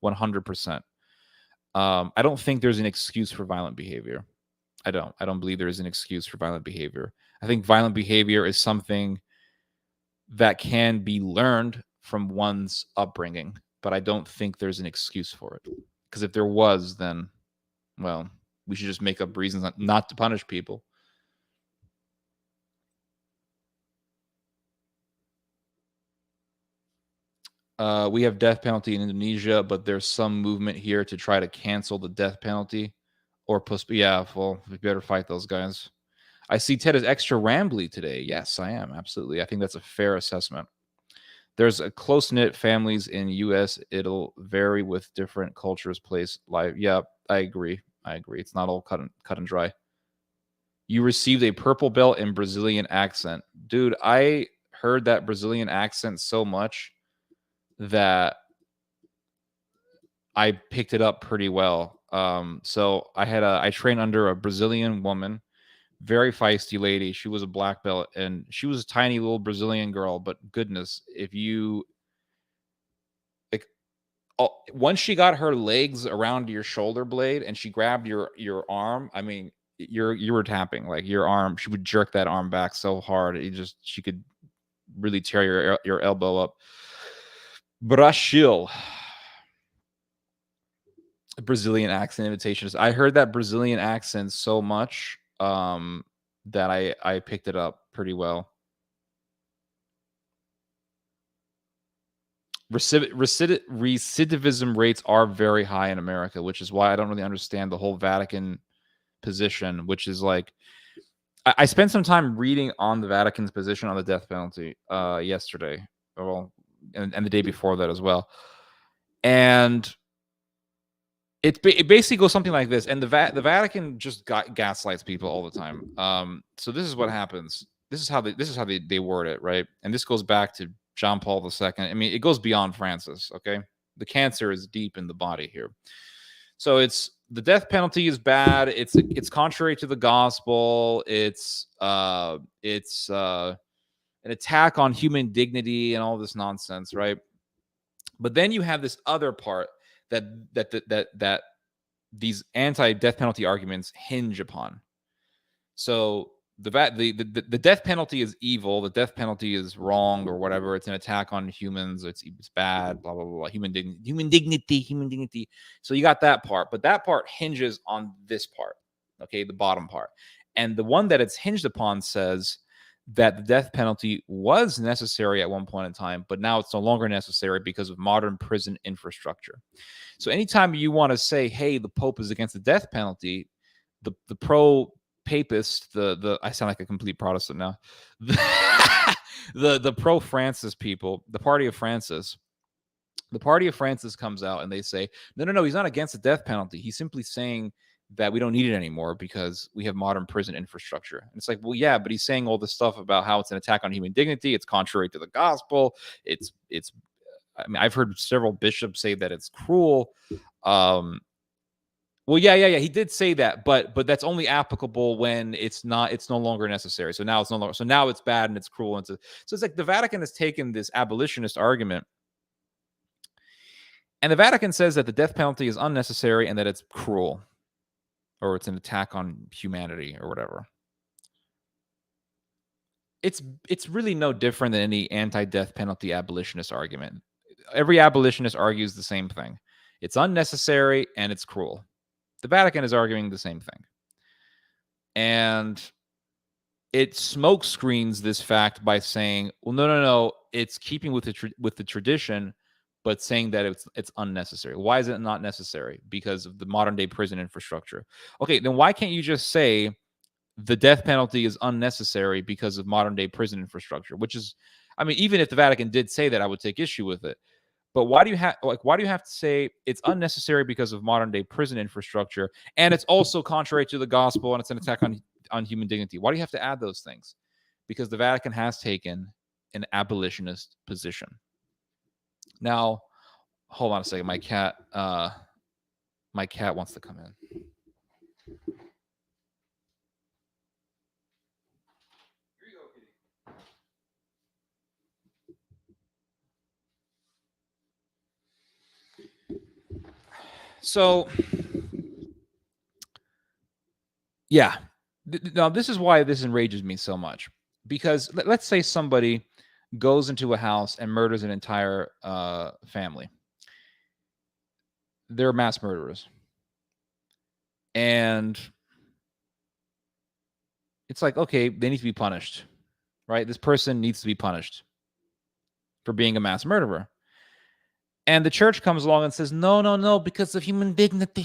100%. I don't think there's an excuse for violent behavior. I don't believe there is an excuse for violent behavior. I think violent behavior is something that can be learned from one's upbringing, but I don't think there's an excuse for it. Because if there was, then, well, we should just make up reasons not to punish people. We have death penalty in Indonesia, but there's some movement here to try to cancel the death penalty or postpone. Yeah, well, we better fight those guys. I see Ted is extra rambly today. Yes, I am. Absolutely. I think that's a fair assessment. There's a close-knit families in U.S. It'll vary with different cultures, place, life. Yeah, I agree. It's not all cut and dry. You received a purple belt in Brazilian accent. Dude, I heard that Brazilian accent so much that I picked it up pretty well. So I trained under a Brazilian woman, very feisty lady. She was a black belt, and she was a tiny little Brazilian girl. But goodness, if you once she got her legs around your shoulder blade and she grabbed your arm, I mean, you were tapping, like your arm. She would jerk that arm back so hard, she could really tear your elbow up. Brazil. Brazilian accent imitations. I heard that Brazilian accent so much that I picked it up pretty well. Recidivism rates are very high in America, which is why I don't really understand the whole Vatican position, which is like I spent some time reading on the Vatican's position on the death penalty yesterday, well, and the day before that as well, and it basically goes something like this. And the Vatican just gaslights people all the time. So this is what happens. This is how they word it, right? And this goes back to John Paul II. I mean, it goes beyond Francis. Okay, the cancer is deep in the body here. So it's the death penalty is bad. It's contrary to the gospel. It's an attack on human dignity and all this nonsense, right? But then you have this other part that these anti-death penalty arguments hinge upon. So the death penalty is evil. The death penalty is wrong or whatever. It's an attack on humans. It's bad. Blah blah blah. Human dignity. So you got that part, but that part hinges on this part. Okay, the bottom part, and the one that it's hinged upon says that the death penalty was necessary at one point in time, but now it's no longer necessary because of modern prison infrastructure. So anytime you want to say, hey, the Pope is against the death penalty, the pro-papist, the I sound like a complete Protestant now, the pro-Francis people, the Party of Francis comes out and they say, no, he's not against the death penalty. He's simply saying that we don't need it anymore because we have modern prison infrastructure. And it's like, well, yeah, but he's saying all this stuff about how it's an attack on human dignity. It's contrary to the gospel. I mean, I've heard several bishops say that it's cruel. Well, yeah. He did say that, but that's only applicable when it's no longer necessary. So now it's no longer. So now it's bad and it's cruel. So it's like the Vatican has taken this abolitionist argument, and the Vatican says that the death penalty is unnecessary and that it's cruel, or it's an attack on humanity or whatever. It's really no different than any anti-death penalty abolitionist argument. Every abolitionist argues the same thing. It's unnecessary and it's cruel. The Vatican is arguing the same thing. And it smoke screens this fact by saying, well, no, it's keeping with the tradition, but saying that it's unnecessary. Why is it not necessary? Because of the modern day prison infrastructure. Okay, then why can't you just say the death penalty is unnecessary because of modern day prison infrastructure? Which is, I mean, even if the Vatican did say that, I would take issue with it. But why do you have to say it's unnecessary because of modern day prison infrastructure, and it's also contrary to the gospel and it's an attack on human dignity? Why do you have to add those things? Because the Vatican has taken an abolitionist position. Now, hold on a second. My cat wants to come in. Here you go, kitty. So, yeah. Now, this is why this enrages me so much. Because let's say somebody goes into a house and murders an entire family. They're mass murderers. And it's like, okay, they need to be punished, right? This person needs to be punished for being a mass murderer. And the church comes along and says, no, because of human dignity.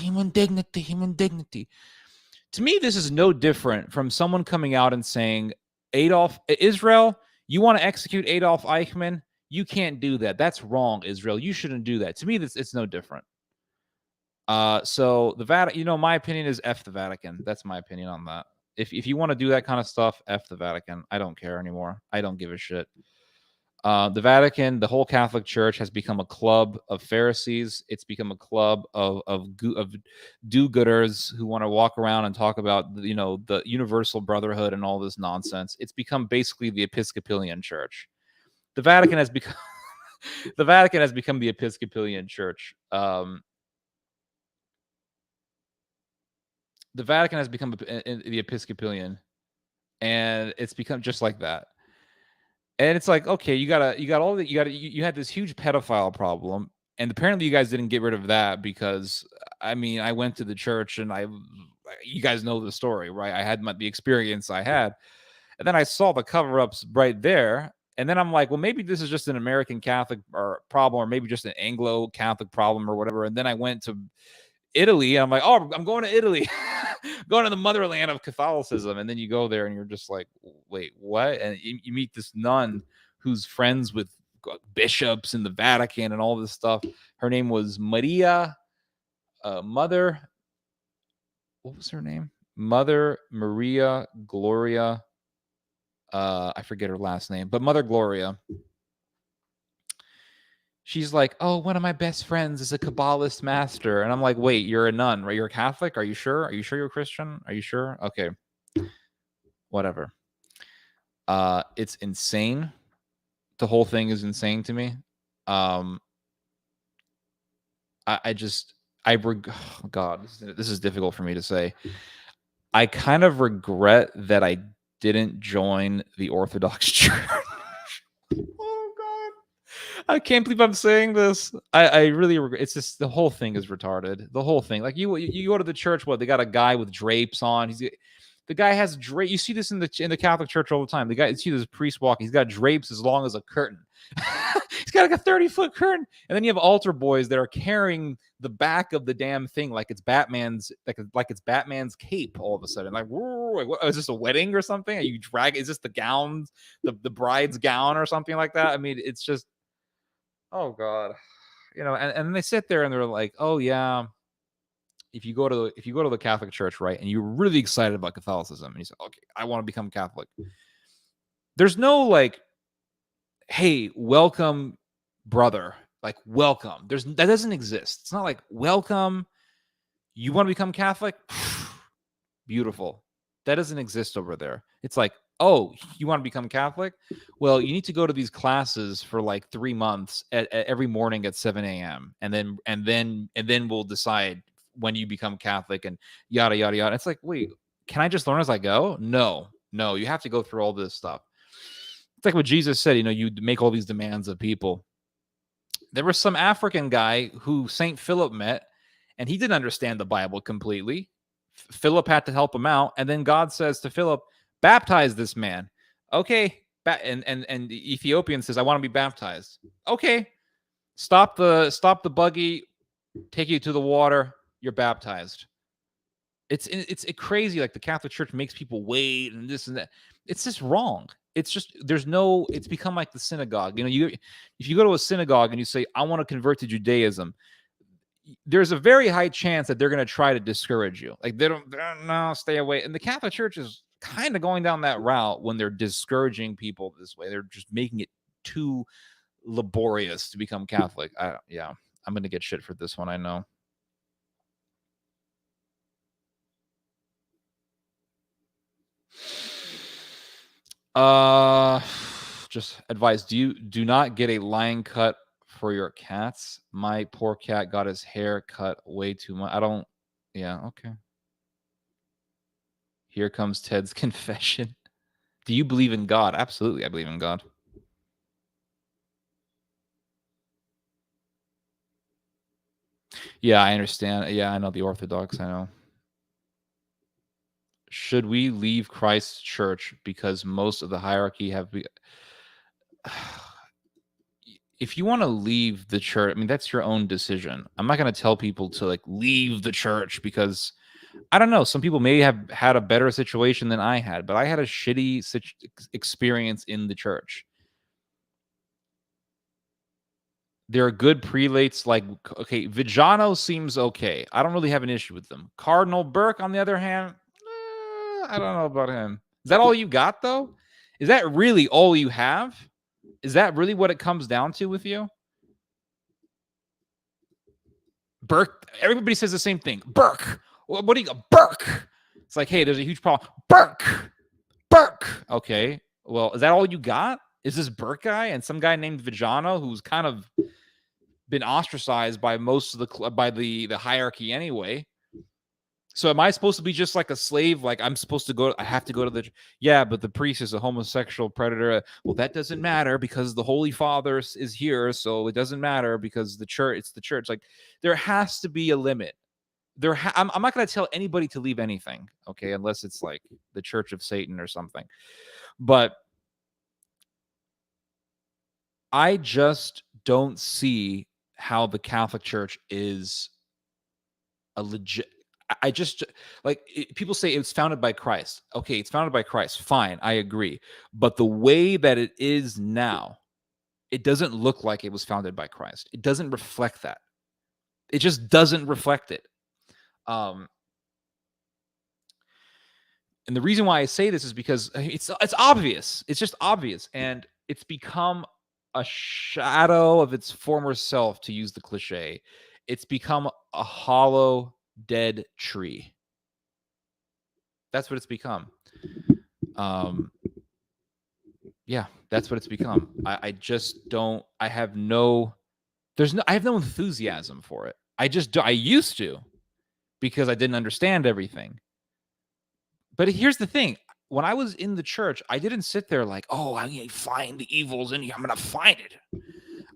To me, this is no different from someone coming out and saying, Israel, you want to execute Adolf Eichmann? You can't do that. That's wrong, Israel. You shouldn't do that. To me, it's no different. So the Vatican, my opinion is F the Vatican. That's my opinion on that. If you want to do that kind of stuff, F the Vatican. I don't care anymore. I don't give a shit. The Vatican, the whole Catholic Church has become a club of Pharisees. It's become a club of do-gooders who want to walk around and talk about the universal brotherhood and all this nonsense. It's become basically the Episcopalian Church. The Vatican has become the Episcopalian Church. The Vatican has become the Episcopalian, and it's become just like that. And it's like, okay, you had this huge pedophile problem, and apparently you guys didn't get rid of that because, I mean, I went to the church and you guys know the story, right? I had the experience I had, and then I saw the cover-ups right there, and then I'm like, well, maybe this is just an American Catholic or problem, or maybe just an Anglo Catholic problem or whatever. And then I went to Italy, and I'm like, oh, I'm going to Italy, going to the motherland of Catholicism. And then you go there and you're just like, wait, what? And you meet this nun who's friends with bishops in the Vatican and all this stuff. Her name was Maria, Mother. What was her name? Mother Maria Gloria. I forget her last name, but Mother Gloria. She's like, oh, one of my best friends is a Kabbalist master. And I'm like, wait, you're a nun, right? You're a Catholic? Are you sure? Are you sure you're a Christian? Are you sure? Okay. Whatever. It's insane. The whole thing is insane to me. Oh God, this is difficult for me to say. I kind of regret that I didn't join the Orthodox Church. Oh God, I can't believe I'm saying this. I really regret. It's just the whole thing is retarded. The whole thing, like you go to the church, what they got a guy with drapes on. The guy has drape. You see this in the Catholic Church all the time. The guy, you see this priest walking. He's got drapes as long as a curtain. He's got like a 30-foot curtain, and then you have altar boys that are carrying the back of the damn thing like it's Batman's, like it's Batman's cape. All of a sudden, like, whoa, like what, is this a wedding or something? Are you drag? Is this the gown, the bride's gown or something like that? I mean, it's just, oh God, and they sit there and they're like, oh yeah. If you go to the Catholic Church, right, and you're really excited about Catholicism, and you say, okay, I want to become Catholic. There's no like, hey, welcome, brother. Like, welcome. That doesn't exist. It's not like, welcome. You want to become Catholic? Beautiful. That doesn't exist over there. It's like, oh, you want to become Catholic? Well, you need to go to these classes for like 3 months every morning at 7 a.m. And then we'll decide when you become Catholic and yada, yada, yada. It's like, wait, can I just learn as I go? No, you have to go through all this stuff. It's like what Jesus said, you make all these demands of people. There was some African guy who St. Philip met, and he didn't understand the Bible completely. Philip had to help him out. And then God says to Philip, baptize this man. Okay. And the Ethiopian says, I want to be baptized. Okay. Stop the buggy, take you to the water. You're baptized. It's crazy. Like the Catholic Church makes people wait and this and that. It's just wrong. It's just, it's become like the synagogue. If you go to a synagogue and you say, I want to convert to Judaism, there's a very high chance that they're going to try to discourage you. Like no, stay away. And the Catholic Church is kind of going down that route when they're discouraging people this way. They're just making it too laborious to become Catholic. I'm going to get shit for this one. I know. Just advice. Do not get a line cut for your cats. My poor cat got his hair cut way too much. Okay. Here comes Ted's confession. Do you believe in God? Absolutely, I believe in God. Yeah, I understand. Yeah, I know the Orthodox. I know. Should we leave Christ's church because most of the hierarchy have if you want to leave the church, I mean, that's your own decision. I'm not going to tell people to like leave the church because I don't know. Some people may have had a better situation than I had, but I had a shitty experience in the church. There are good prelates like, okay, Vigano seems okay. I don't really have an issue with them. Cardinal Burke, on the other hand, I don't know about him. Is that all you got, though? Is that really all you have? Is that really what it comes down to with you? Burke, everybody says the same thing. Burke. What do you got? Burke. It's like, hey, there's a huge problem. Burke. Okay. Well, is that all you got? Is this Burke guy and some guy named Vigano who's kind of been ostracized by most of the hierarchy anyway? So am I supposed to be just like a slave? Like I'm supposed to go? I have to go to the? Yeah, but the priest is a homosexual predator. Well, that doesn't matter because the Holy Father is here, so it doesn't matter because the church. It's the church. Like there has to be a limit. I'm not going to tell anybody to leave anything, okay, unless it's like the Church of Satan or something. But I just don't see how the Catholic Church is a legit. I just like people say it's founded by Christ. Okay, it's founded by Christ. Fine, I agree. But the way that it is now, it doesn't look like it was founded by Christ. It doesn't reflect that. It just doesn't reflect it. Um, and the reason why I say this is because it's obvious. It's just obvious, and it's become a shadow of its former self, to use the cliche. It's become a hollow, dead tree. That's what it's become. Yeah, that's what it's become. I just don't. I have no. There's no. I have no enthusiasm for it. I just. I used to, because I didn't understand everything. But here's the thing. When I was in the church, I didn't sit there like, oh, I'm going to find the evils in you. I'm going to find it.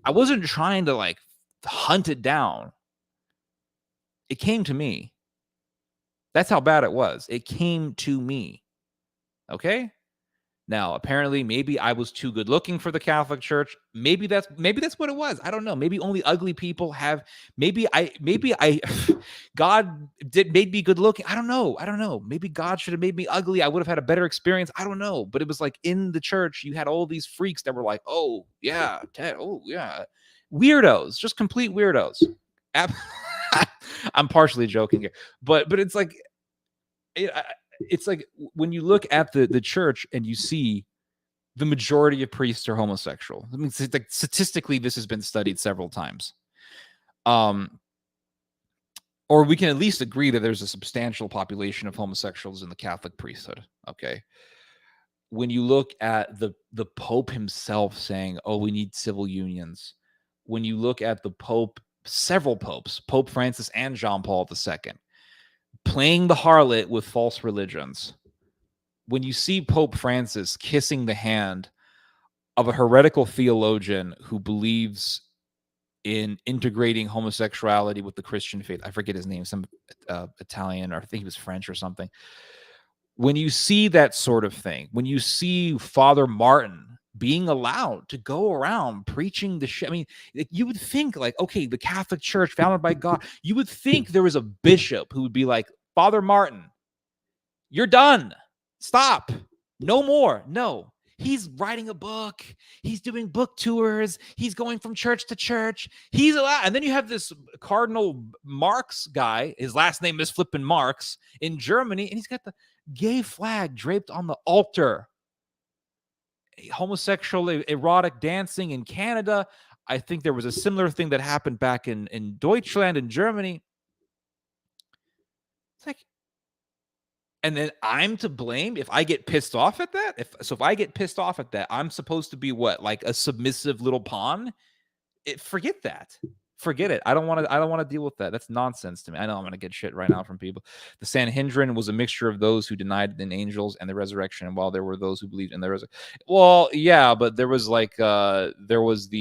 I wasn't trying to like hunt it down. It came to me. That's how bad it was. It came to me. Okay? Now, apparently, maybe I was too good looking for the Catholic Church. Maybe that's what it was. I don't know. Maybe only ugly people have. Maybe I God made me good looking. I don't know. Maybe God should have made me ugly. I would have had a better experience. I don't know. But it was like in the church, you had all these freaks that were like, oh yeah, Ted, oh yeah, weirdos, just complete weirdos. I'm partially joking here, but it's like it's like when you look at the church and you see the majority of priests are homosexual. I mean, like statistically, this has been studied several times. Or we can at least agree that there's a substantial population of homosexuals in the Catholic priesthood. Okay. When you look at the Pope himself saying, "Oh, we need civil unions," when you look at the Pope, several popes, Pope Francis and John Paul II, playing the harlot with false religions. When you see Pope Francis kissing the hand of a heretical theologian who believes in integrating homosexuality with the Christian faith. I forget his name, some Italian, or I think he was French or something. When you see that sort of thing, when you see Father Martin being allowed to go around preaching the shit, I mean, you would think like, okay, the Catholic Church founded by God, you would think there was a bishop who would be like, Father Martin, you're done. Stop. No more. No. He's writing a book. He's doing book tours. He's going from church to church. He's allowed. And then you have this Cardinal Marx guy. His last name is flipping Marx in Germany. And he's got the gay flag draped on the altar. Homosexual erotic dancing in Canada. I think there was a similar thing that happened back in Deutschland, in Germany. It's like, and then I'm to blame if I get pissed off at that. If I get pissed off at that, I'm supposed to be what, like a submissive little pawn? Forget that. Forget it. I don't want to. I don't want to deal with that. That's nonsense to me. I know I'm going to get shit right now from people. The Sanhedrin was a mixture of those who denied in angels and the resurrection, and while there were those who believed in the resurrection. Well, yeah, but there was like there was the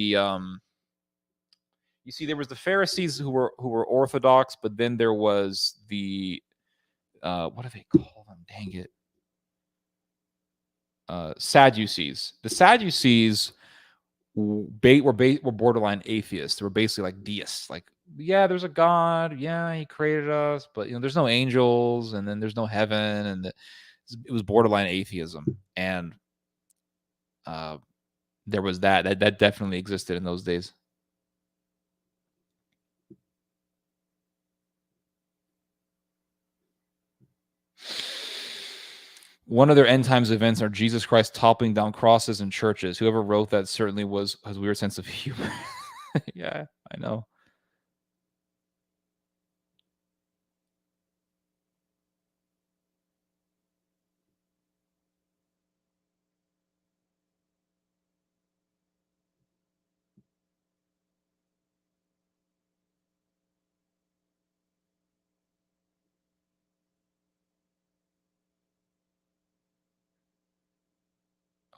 you see, there was the Pharisees who were Orthodox, but then there was the what do they call them? Dang it. Sadducees. The Sadducees were borderline atheists. They were basically like deists. Like, yeah, there's a God. Yeah, he created us, but there's no angels, and then there's no heaven, and it was borderline atheism. And there was that definitely existed in those days. One of their end times events are Jesus Christ toppling down crosses in churches. Whoever wrote that certainly has a weird sense of humor. Yeah, I know.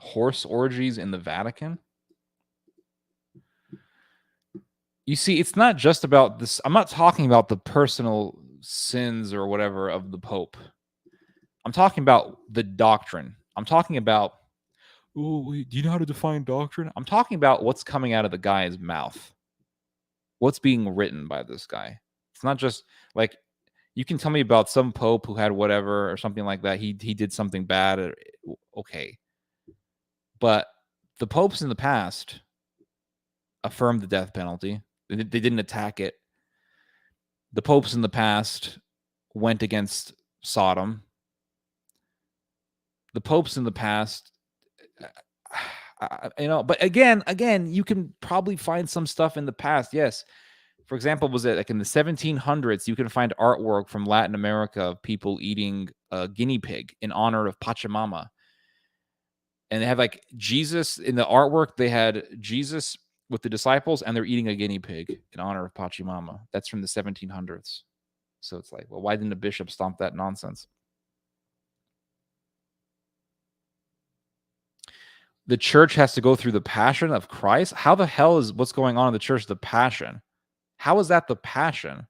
horse orgies in the Vatican. You see, it's not just about this. I'm not talking about the personal sins or whatever of the Pope. I'm talking about the doctrine. I'm talking about, oh, wait, do you know how to define doctrine? I'm talking about what's coming out of the guy's mouth. What's being written by this guy. It's not just like, you can tell me about some Pope who had whatever or something like that. He did something bad. Okay. But the popes in the past affirmed the death penalty. They didn't attack it. The popes in the past went against Sodom. The popes in the past, but again, you can probably find some stuff in the past. Yes. For example, was it like in the 1700s, you can find artwork from Latin America of people eating a guinea pig in honor of Pachamama. And they have like Jesus in the artwork. They had Jesus with the disciples, and they're eating a guinea pig in honor of Pachamama. That's from the 1700s. So it's like, well, why didn't the bishop stomp that nonsense? The church has to go through the passion of Christ. How the hell is what's going on in the church the passion? How is that the passion?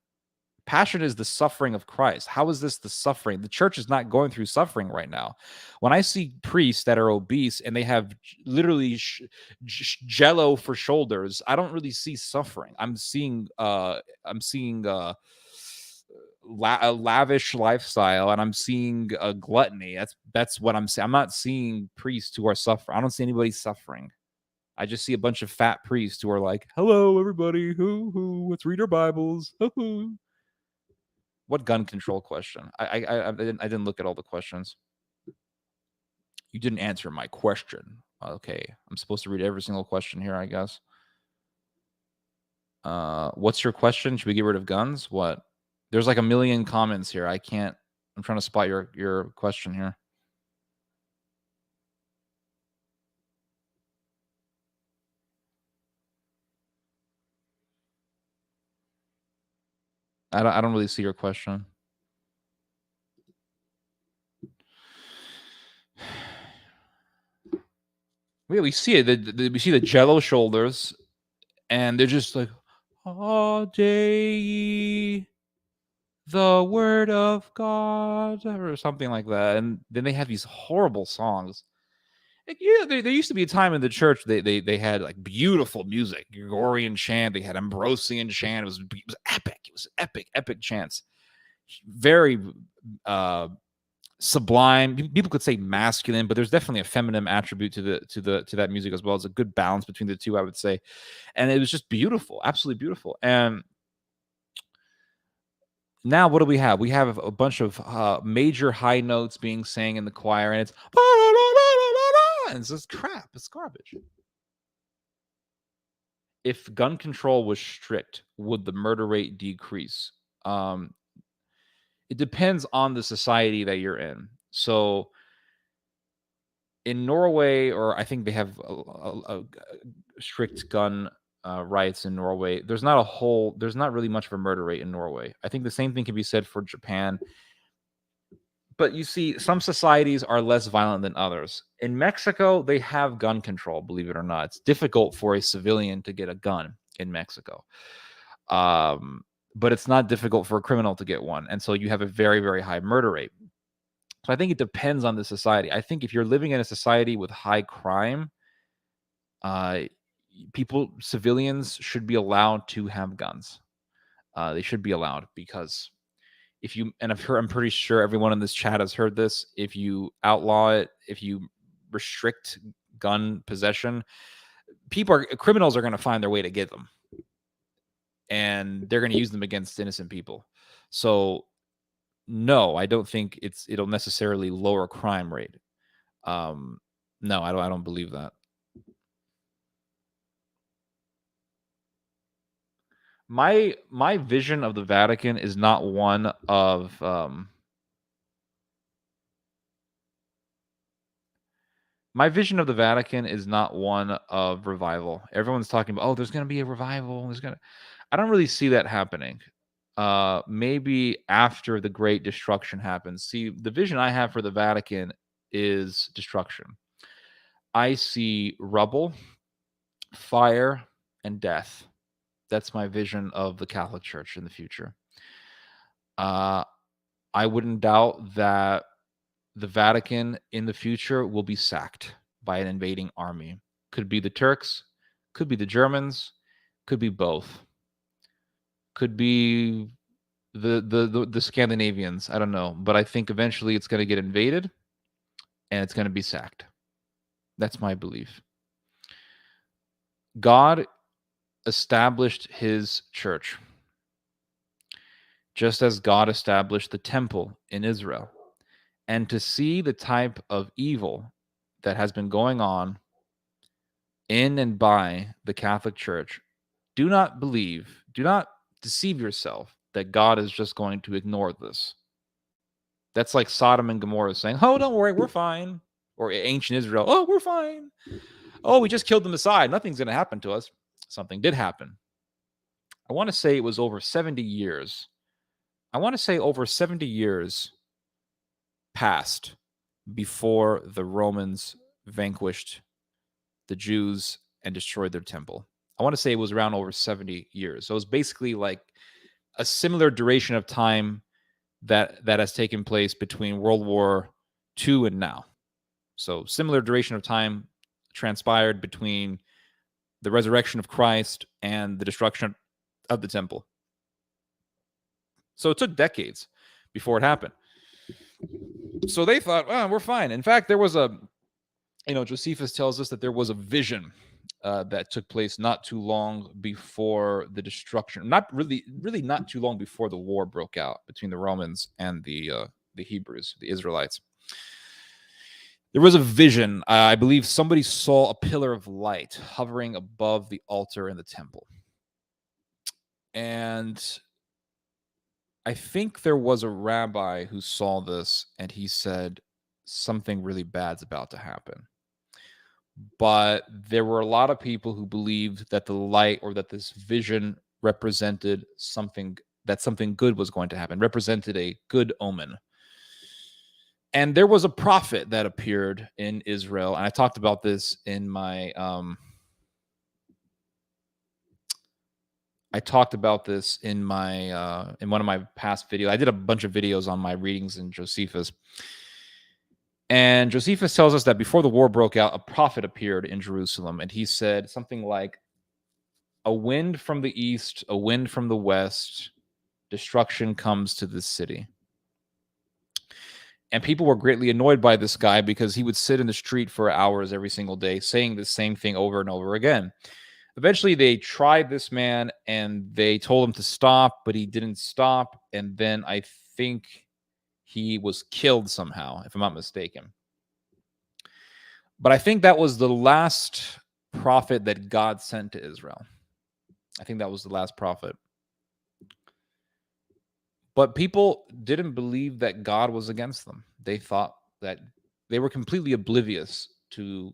Passion is the suffering of Christ. How is this the suffering? The church is not going through suffering right now. When I see priests that are obese and they have literally jello for shoulders, I don't really see suffering. I'm seeing a lavish lifestyle, and I'm seeing a gluttony. That's what I'm saying. I'm not seeing priests who are suffering. I don't see anybody suffering. I just see a bunch of fat priests who are like, "Hello, everybody. Let's read our Bibles." What gun control question? I didn't look at all the questions. You didn't answer my question. Okay, I'm supposed to read every single question here, I guess. What's your question? Should we get rid of guns? What? There's like a million comments here. I can't. I'm trying to spot your question here. I don't really see your question. We see it. We see the jello shoulders, and they're just like, "Oh, day, the word of God," or something like that. And then they have these horrible songs. Like, yeah, there used to be a time in the church they had like beautiful music, Gregorian chant. They had Ambrosian chant. It was epic. It was epic chants. Very sublime. People could say masculine, but there's definitely a feminine attribute to that music as well. It's a good balance between the two, I would say. And it was just beautiful, absolutely beautiful. And now what do we have? We have a bunch of major high notes being sang in the choir, and it's just crap. It's garbage. If gun control was strict, would the murder rate decrease? It depends on the society that you're in. So in Norway, or I think they have a strict gun rights in Norway. There's not really much of a murder rate in Norway. I think the same thing can be said for Japan. But you see, some societies are less violent than others. In Mexico, they have gun control, believe it or not. It's difficult for a civilian to get a gun in Mexico. But it's not difficult for a criminal to get one. And so you have a very, very high murder rate. So I think it depends on the society. I think if you're living in a society with high crime, civilians should be allowed to have guns. They should be allowed, because I'm pretty sure everyone in this chat has heard this. If you outlaw it, if you restrict gun possession, criminals are going to find their way to get them, and they're going to use them against innocent people. So no, I don't think it'll necessarily lower crime rate. No, I don't believe that. My vision of the Vatican is not one of my vision of the Vatican is not one of revival. Everyone's talking about, oh, there's going to be a revival. I don't really see that happening. Maybe after the great destruction happens. See, the vision I have for the Vatican is destruction. I see rubble, fire, and death. That's my vision of the Catholic Church in the future. I wouldn't doubt that the Vatican in the future will be sacked by an invading army. Could be the Turks, could be the Germans, could be both. Could be the Scandinavians. I don't know, but I think eventually it's going to get invaded and it's going to be sacked. That's my belief. God established his church, just as God established the temple in Israel. And to see the type of evil that has been going on in and by the Catholic Church, do not deceive yourself that God is just going to ignore this. That's like Sodom and Gomorrah saying, oh, don't worry, we're fine. Or ancient Israel, oh, we're fine. Oh, we just killed the Messiah. Nothing's going to happen to us. Something did happen. I want to say it was over 70 years. Over 70 years passed before the Romans vanquished the Jews and destroyed their temple. I want to say it was around over 70 years. So it was basically like a similar duration of time that has taken place between World War II and now. So similar duration of time transpired between the resurrection of Christ and the destruction of the temple. So it took decades before it happened. So they thought, oh, we're fine. In fact, there was Josephus tells us that there was a vision that took place not too long before the destruction, not too long before the war broke out between the Romans and the Hebrews, the Israelites. There was a vision. I believe somebody saw a pillar of light hovering above the altar in the temple. And I think there was a rabbi who saw this and he said something really bad's about to happen. But there were a lot of people who believed that the light or that this vision represented something good was going to happen, represented a good omen. And there was a prophet that appeared in Israel. And I talked about this in my in one of my past videos. I did a bunch of videos on my readings in Josephus. And Josephus tells us that before the war broke out, a prophet appeared in Jerusalem. And he said something like, a wind from the east, a wind from the west, destruction comes to this city. And people were greatly annoyed by this guy because he would sit in the street for hours every single day saying the same thing over and over again. Eventually, they tried this man and they told him to stop, but he didn't stop. And then I think he was killed somehow, if I'm not mistaken. But I think that was the last prophet that God sent to Israel. I think that was the last prophet. But people didn't believe that God was against them. They thought that they were completely oblivious to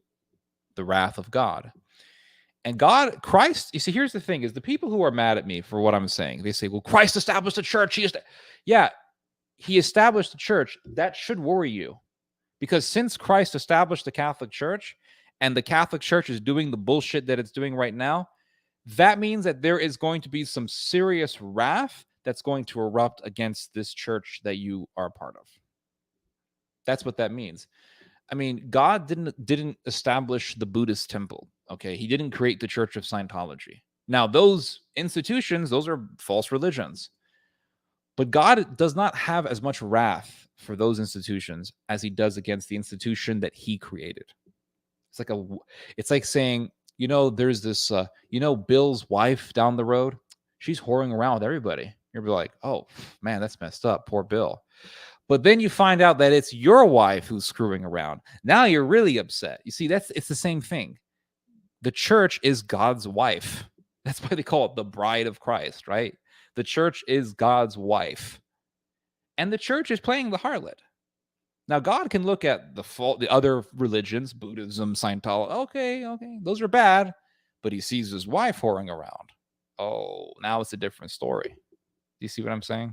the wrath of God. And Christ, you see, here's the thing, is the people who are mad at me for what I'm saying, they say, well, Christ established the church. He established the church. That should worry you. Because since Christ established the Catholic Church and the Catholic Church is doing the bullshit that it's doing right now, that means that there is going to be some serious wrath that's going to erupt against this church that you are a part of. That's what that means. I mean, God didn't establish the Buddhist temple, okay? He didn't create the Church of Scientology. Now, those institutions, those are false religions. But God does not have as much wrath for those institutions as he does against the institution that he created. It's like saying, there's this, Bill's wife down the road. She's whoring around with everybody. You'll be like, oh, man, that's messed up. Poor Bill. But then you find out that it's your wife who's screwing around. Now you're really upset. You see, it's the same thing. The church is God's wife. That's why they call it the bride of Christ, right? The church is God's wife. And the church is playing the harlot. Now, God can look at the other religions, Buddhism, Scientology. Okay, those are bad. But he sees his wife whoring around. Oh, now it's a different story. Do you see what I'm saying?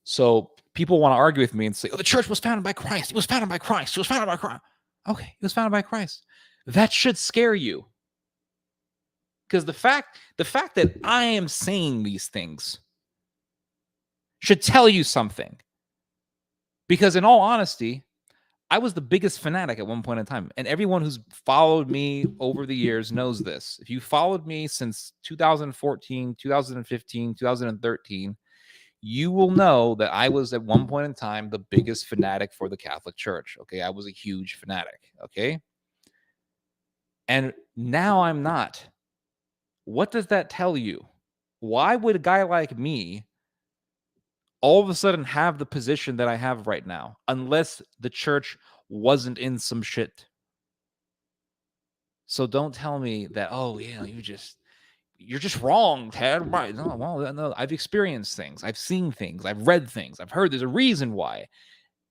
So people want to argue with me and say, oh, the church was founded by Christ. It was founded by Christ. It was founded by Christ. Okay, it was founded by Christ. That should scare you. Because the fact that I am saying these things should tell you something. Because in all honesty, I was the biggest fanatic at one point in time. And everyone who's followed me over the years knows this. If you followed me since 2014, 2015, 2013, you will know that I was at one point in time the biggest fanatic for the Catholic Church. Okay. I was a huge fanatic. Okay. And now I'm not. What does that tell you? Why would a guy like me all of a sudden have the position that I have right now, unless the church wasn't in some shit? So don't tell me that, oh, yeah, you're just wrong, Ted. Right. No, well, no, I've experienced things. I've seen things. I've read things. I've heard there's a reason why.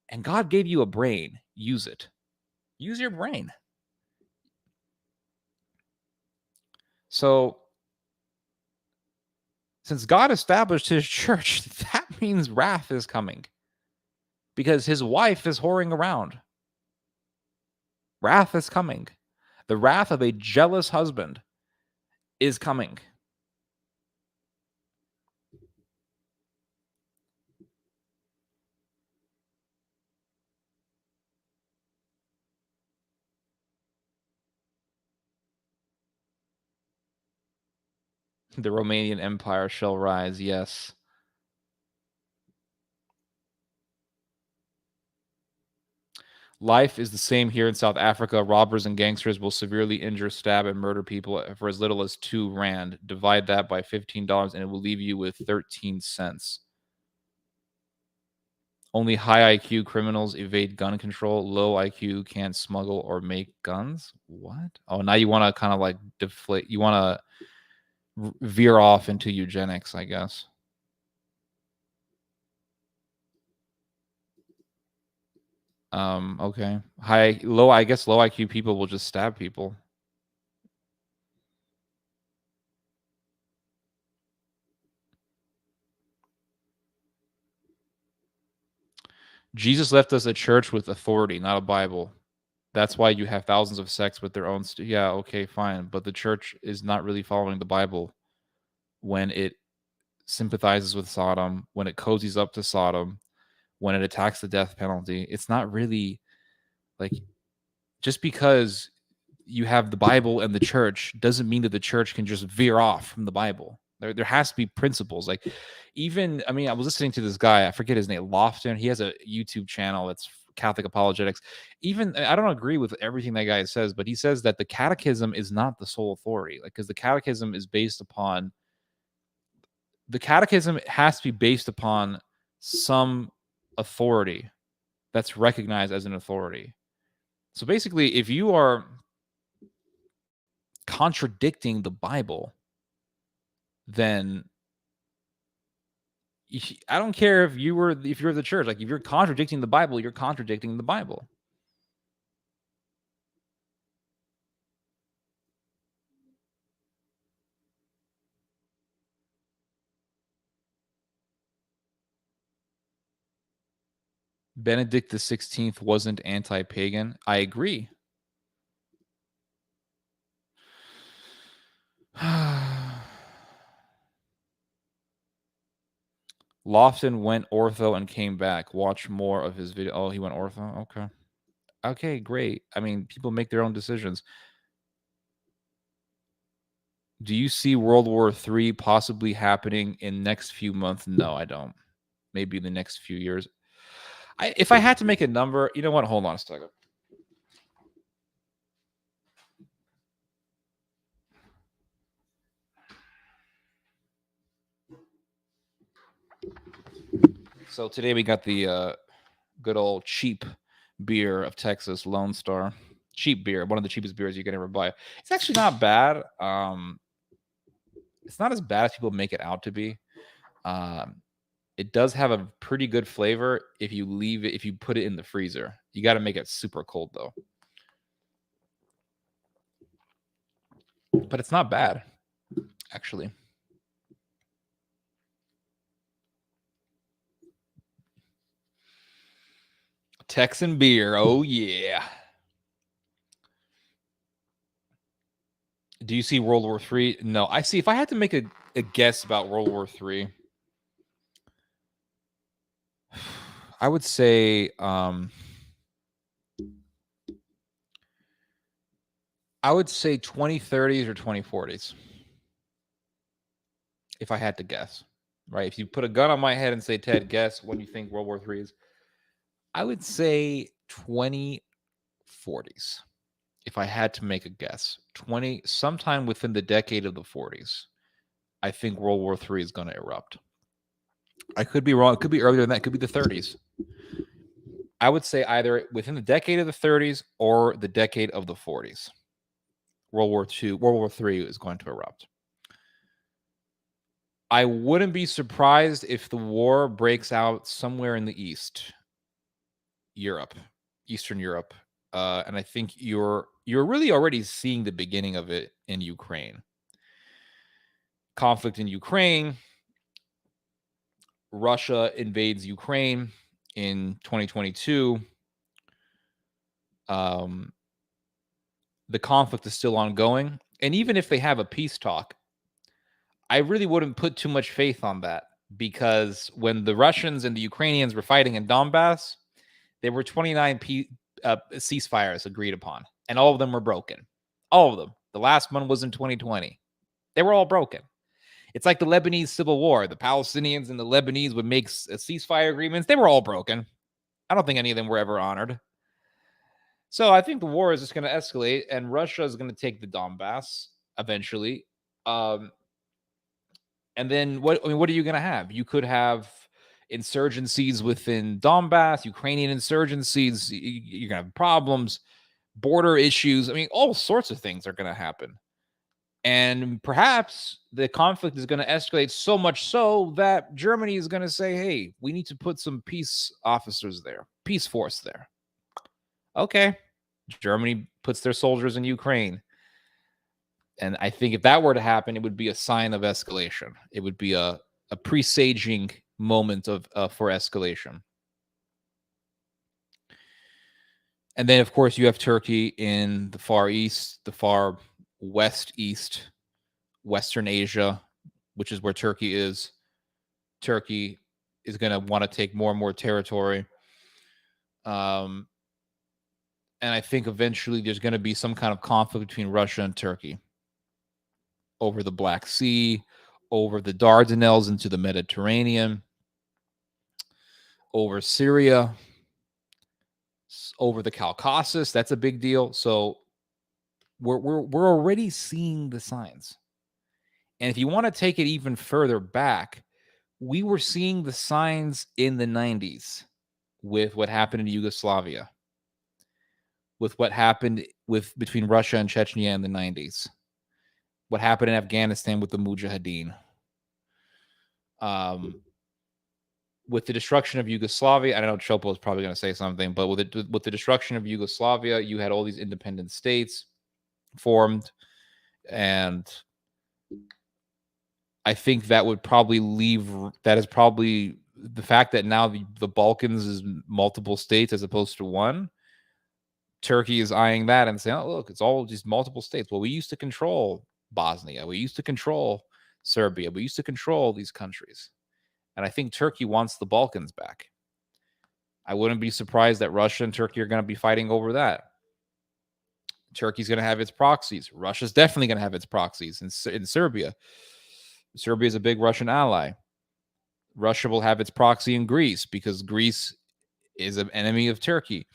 And God gave you a brain. Use it. Use your brain. So since God established his church, that means wrath is coming because his wife is whoring around. Wrath is coming. The wrath of a jealous husband is coming. The Romanian Empire shall rise, yes. Life is the same here in South Africa. Robbers and gangsters will severely injure, stab, and murder people for as little as 2 rand. Divide that by $15 and it will leave you with 13 cents. Only high IQ criminals evade gun control. Low IQ can't smuggle or make guns. What? Oh, now you want to kind of like deflate. You want to veer off into eugenics, I guess. Okay. I guess low IQ people will just stab people. Jesus left us a church with authority, not a Bible. That's why you have thousands of sects with their own. Yeah, okay, fine. But the church is not really following the Bible when it sympathizes with Sodom, when it cozies up to Sodom, when it attacks the death penalty. It's not really like just because you have the Bible and the church doesn't mean that the church can just veer off from the Bible. There has to be principles. Like even, I mean, I was listening to this guy, I forget his name, Lofton. He has a YouTube channel that's Catholic apologetics. Even I don't agree with everything that guy says, but he says that the catechism is not the sole authority. Like, because the catechism is based upon the catechism has to be based upon some authority that's recognized as an authority. So basically, if you are contradicting the Bible, then I don't care if you're the church. Like if you're contradicting the Bible, you're contradicting the Bible. Benedict the 16th wasn't anti-pagan. I agree. Lofton went ortho and came back. Watch more of his video. Oh, he went ortho? Okay. Okay, great. I mean, people make their own decisions. Do you see World War III possibly happening in next few months? No, I don't. Maybe in the next few years. If I had to make a number, you know what? Hold on a second. So today we got the good old cheap beer of Texas, Lone Star. Cheap beer, one of the cheapest beers you can ever buy. It's actually not bad. It's not as bad as people make it out to be. It does have a pretty good flavor if you put it in the freezer. You got to make it super cold though. But it's not bad, actually. Texan beer. Oh, yeah. Do you see World War III? No. I see. If I had to make a guess about World War III, I would say I would say 2030s or 2040s. If I had to guess, right? If you put a gun on my head and say, Ted, guess when you think World War III is, I would say 2040s. If I had to make a guess, sometime within the decade of the 40s, I think World War III is going to erupt. I could be wrong. It could be earlier than that. It could be the 30s. I would say either within the decade of the 30s or the decade of the 40s. World War III is going to erupt. I wouldn't be surprised if the war breaks out somewhere in the Eastern Europe, and I think you're really already seeing the beginning of it in Ukraine. Conflict in Ukraine. Russia invades Ukraine in 2022. The conflict is still ongoing, and even if they have a peace talk, I really wouldn't put too much faith on that, because when the Russians and the Ukrainians were fighting in Donbass, there were 29 ceasefires agreed upon, and all of them were broken. All of them. The last one was in 2020. They were all broken. It's like the Lebanese civil war. The Palestinians and the Lebanese would make ceasefire agreements. They were all broken. I don't think any of them were ever honored. So I think the war is just going to escalate, and Russia is going to take the Donbass eventually. And then what are you going to have? You could have insurgencies within Donbass, Ukrainian insurgencies. You're going to have problems, border issues. I mean, all sorts of things are going to happen. And perhaps the conflict is going to escalate so much so that Germany is going to say, hey, we need to put some peace officers there, peace force there. Okay. Germany puts their soldiers in Ukraine. And I think if that were to happen, it would be a sign of escalation. It would be a presaging moment for escalation. And then, of course, you have Turkey in the Far East, the far east, Western Asia, which is where Turkey is. Turkey is going to want to take more and more territory. And I think eventually there's going to be some kind of conflict between Russia and Turkey over the Black Sea, over the Dardanelles into the Mediterranean, over Syria, over the Caucasus. That's a big deal. So we're already seeing the signs. And if you want to take it even further back, we were seeing the signs in the 90s with what happened in Yugoslavia, with what happened between Russia and Chechnya in the 90s, what happened in Afghanistan with the Mujahideen. With the destruction of Yugoslavia, I don't know, Chopo is probably going to say something, but with the destruction of Yugoslavia, you had all these independent states formed, and I think that would probably that is probably the fact that now the Balkans is multiple states as opposed to one. Turkey is eyeing that and saying, oh, look, it's all just multiple states. Well, we used to control Bosnia. We used to control Serbia. We used to control these countries. And I think Turkey wants the Balkans back. I wouldn't be surprised that Russia and Turkey are going to be fighting over that. Turkey's going to have its proxies. Russia's definitely going to have its proxies in Serbia. Serbia is a big Russian ally. Russia will have its proxy in Greece because Greece is an enemy of Turkey.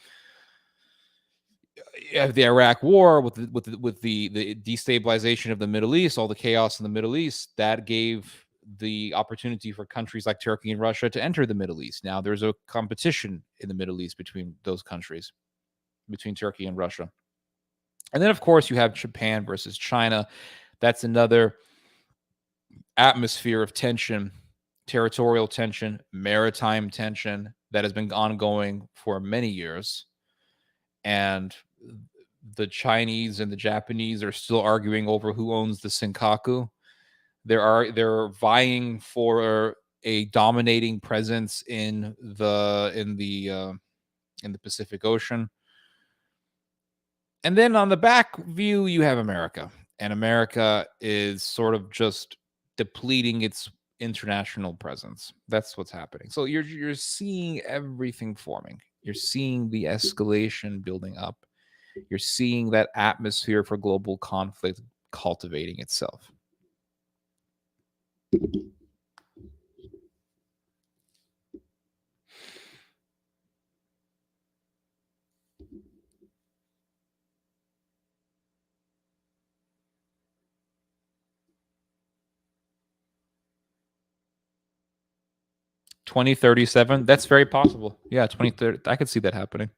You have the Iraq War with the destabilization of the Middle East, all the chaos in the Middle East, that gave the opportunity for countries like Turkey and Russia to enter the Middle East. Now there's a competition in the Middle East between those countries, between Turkey and Russia. And then, of course, you have Japan versus China. That's another atmosphere of tension, territorial tension, maritime tension that has been ongoing for many years. And the Chinese and the Japanese are still arguing over who owns the Senkaku. They're vying for a dominating presence in the in the Pacific Ocean. And then on the back view, you have America. And America is sort of just depleting its international presence. That's what's happening. So you're seeing everything forming. You're seeing the escalation building up. You're seeing that atmosphere for global conflict cultivating itself. $2037. That's very possible. Yeah, 2030. I could see that happening.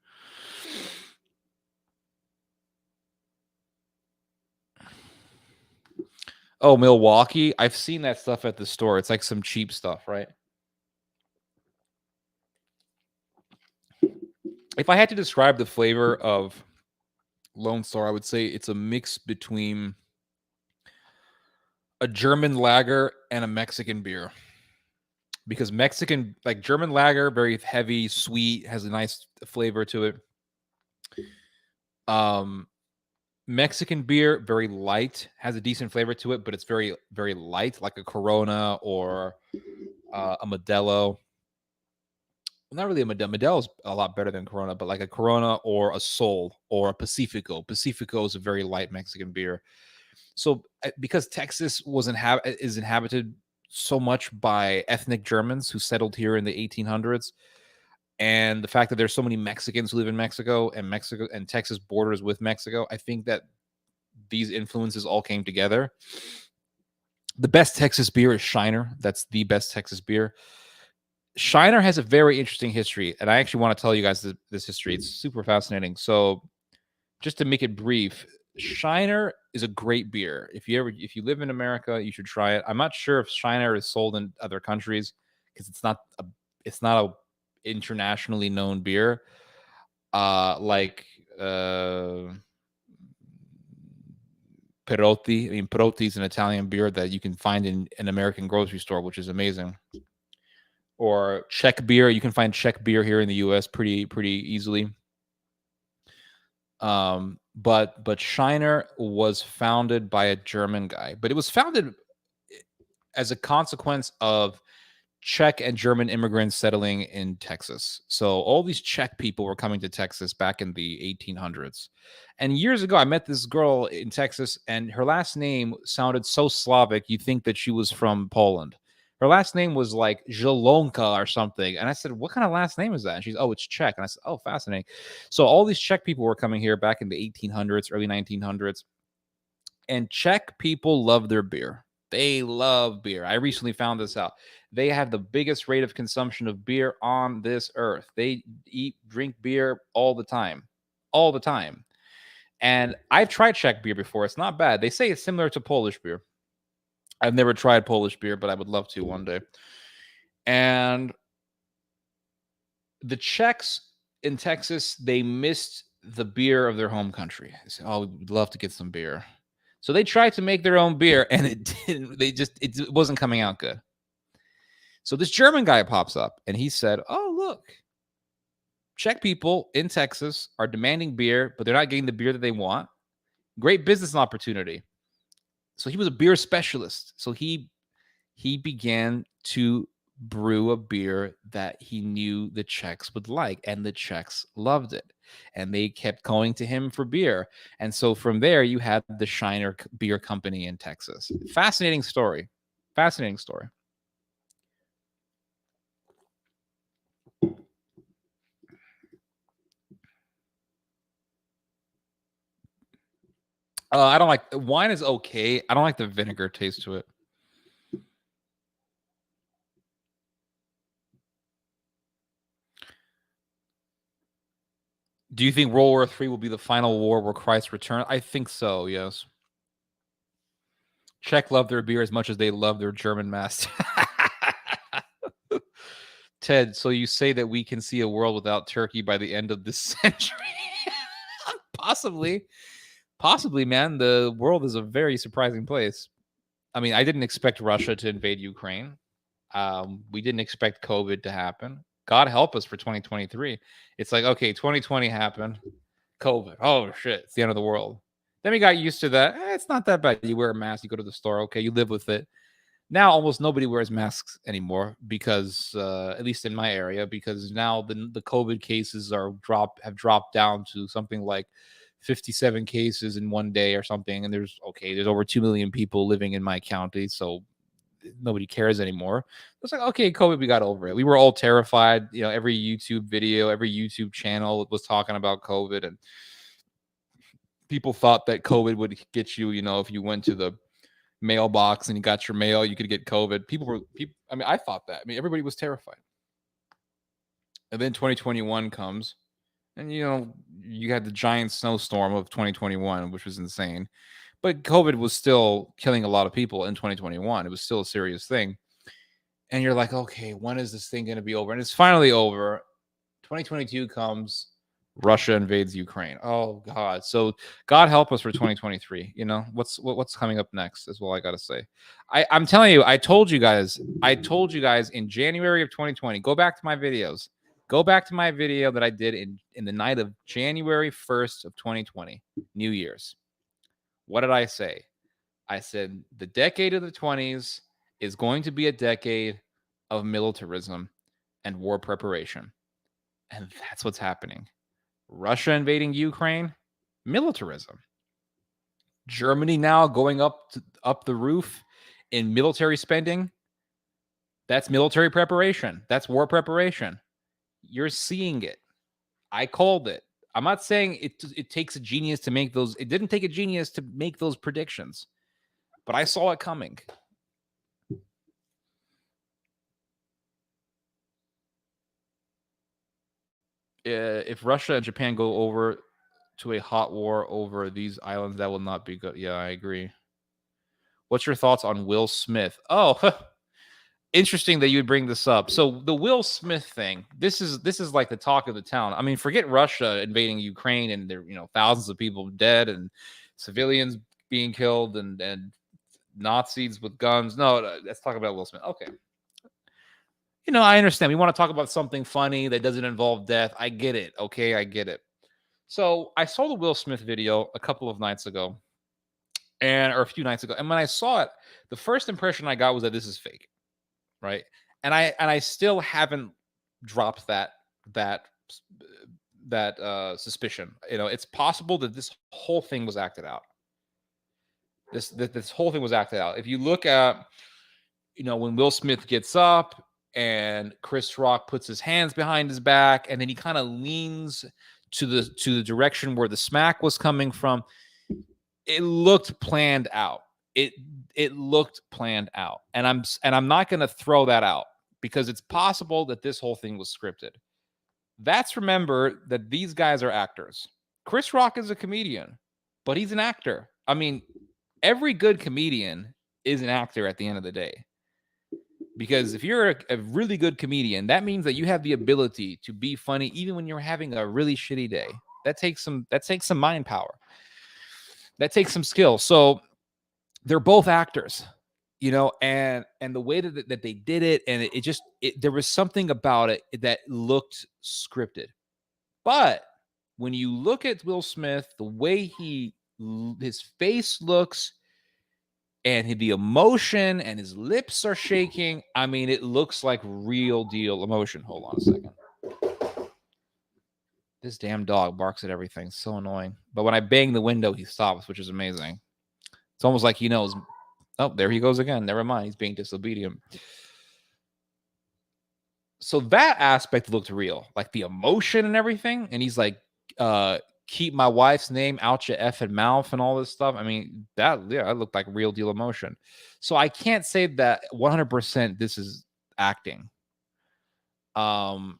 Oh, Milwaukee. I've seen that stuff at the store. It's like some cheap stuff, right? If I had to describe the flavor of Lone Star, I would say it's a mix between a German lager and a Mexican beer. Because Mexican, like German lager, very heavy, sweet, has a nice flavor to it. Mexican beer, very light, has a decent flavor to it, but it's very, very light, like a Corona or a Modelo. Not really a Modelo. Modelo's a lot better than Corona, but like a Corona or a Sol or a Pacifico. Pacifico is a very light Mexican beer. So because Texas is inhabited so much by ethnic Germans who settled here in the 1800s, and the fact that there's so many Mexicans who live in Mexico and Texas borders with Mexico, I think that these influences all came together. The best Texas beer is Shiner. That's the best Texas beer. Shiner has a very interesting history, and I actually want to tell you guys this history. It's super fascinating. So, just to make it brief, Shiner is a great beer. If you live in America, you should try it. I'm not sure if Shiner is sold in other countries because it's not a internationally known beer. Like Perotti. I mean, Perotti is an Italian beer that you can find in an American grocery store, which is amazing. Or Czech beer. You can find Czech beer here in the US pretty easily. But Shiner was founded by a German guy, but it was founded as a consequence of Czech and German immigrants settling in Texas. So all these Czech people were coming to Texas back in the 1800s. And years ago, I met this girl in Texas, and her last name sounded so Slavic, you'd think that she was from Poland. Her last name was like Zhelonka or something. And I said, what kind of last name is that? And she's, oh, it's Czech. And I said, oh, fascinating. So all these Czech people were coming here back in the 1800s, early 1900s. And Czech people love their beer. They love beer. I recently found this out. They have the biggest rate of consumption of beer on this earth. They drink beer all the time. All the time. And I've tried Czech beer before. It's not bad. They say it's similar to Polish beer. I've never tried Polish beer, but I would love to one day. And the Czechs in Texas, they missed the beer of their home country. They said, oh, we'd love to get some beer. So they tried to make their own beer, and it didn't. It wasn't coming out good. So this German guy pops up, and he said, oh, look, Czech people in Texas are demanding beer, but they're not getting the beer that they want. Great business opportunity. So he was a beer specialist. So he began to brew a beer that he knew the Czechs would like, and the Czechs loved it. And they kept going to him for beer. And so from there, you had the Shiner Beer Company in Texas. Fascinating story. Fascinating story. I don't like wine is okay. I don't like the vinegar taste to it. Do you think World War III will be the final war where Christ returns? I think so, yes. Czech love their beer as much as they love their German master. Ted, so you say that we can see a world without Turkey by the end of this century? Possibly. Possibly, man. The world is a very surprising place. I mean, I didn't expect Russia to invade Ukraine. We didn't expect COVID to happen. God help us for 2023. It's like, okay, 2020 happened, COVID. Oh shit, it's the end of the world. Then we got used to that. It's not that bad. You wear a mask, you go to the store, okay, you live with it. Now almost nobody wears masks anymore because, at least in my area, because now the COVID cases have dropped down to something like 57 cases in one day or something, and there's over 2 million people living in my county, so nobody cares anymore. It's like, okay, COVID, we got over it. We were all terrified. Every YouTube video, every YouTube channel was talking about COVID, and people thought that COVID would get you. If you went to the mailbox and you got your mail, you could get COVID. I mean, I thought that. I mean, everybody was terrified. And then 2021 comes, and you had the giant snowstorm of 2021, which was insane. But COVID was still killing a lot of people in 2021. It was still a serious thing. And you're like, okay, when is this thing going to be over? And it's finally over. 2022 comes. Russia invades Ukraine. Oh God! So God help us for 2023. What's coming up next is all I gotta say. I'm telling you, I told you guys in January of 2020. Go back to my videos. Go back to my video that I did in the night of January 1st of 2020, New Year's. What did I say? I said the decade of the 20s is going to be a decade of militarism and war preparation, and that's what's happening. Russia invading Ukraine, militarism. Germany now going up the roof in military spending. That's military preparation. That's war preparation. You're seeing it. I called it. I'm not saying it takes a genius to make those. It didn't take a genius to make those predictions, but I saw it coming. If Russia and Japan go over to a hot war over these islands, that will not be good. Yeah, I agree. What's your thoughts on Will Smith? Oh, interesting that you would bring this up. So the Will Smith thing, this is like the talk of the town. I mean, forget Russia invading Ukraine and there, thousands of people dead and civilians being killed and Nazis with guns. No, let's talk about Will Smith. Okay. I understand. We want to talk about something funny that doesn't involve death. I get it. Okay, I get it. So I saw the Will Smith video a couple of nights ago, or a few nights ago, and when I saw it, the first impression I got was that this is fake, right? And I still haven't dropped that suspicion. It's possible that this whole thing was acted out. This whole thing was acted out. If you look at, when Will Smith gets up and Chris Rock puts his hands behind his back, and then he kind of leans to the direction where the smack was coming from, it looked planned out. It looked planned out, and I'm not going to throw that out because it's possible that this whole thing was scripted. Remember that these guys are actors. Chris Rock is a comedian, but he's an actor. I mean, every good comedian is an actor at the end of the day. Because if you're a really good comedian, that means that you have the ability to be funny even when you're having a really shitty day. That takes some mind power. That takes some skill. So they're both actors, and the way that they did it, and there was something about it that looked scripted. But when you look at Will Smith, the way his face looks, and the emotion and his lips are shaking. I mean, it looks like real deal emotion. Hold on a second. This damn dog barks at everything. So annoying. But when I bang the window, he stops, which is amazing. It's almost like he knows. Oh, there he goes again. Never mind. He's being disobedient. So that aspect looked real, like the emotion and everything. And he's like, keep my wife's name out your effing mouth and all this stuff. I mean, that looked like real deal emotion. So I can't say that 100% this is acting. What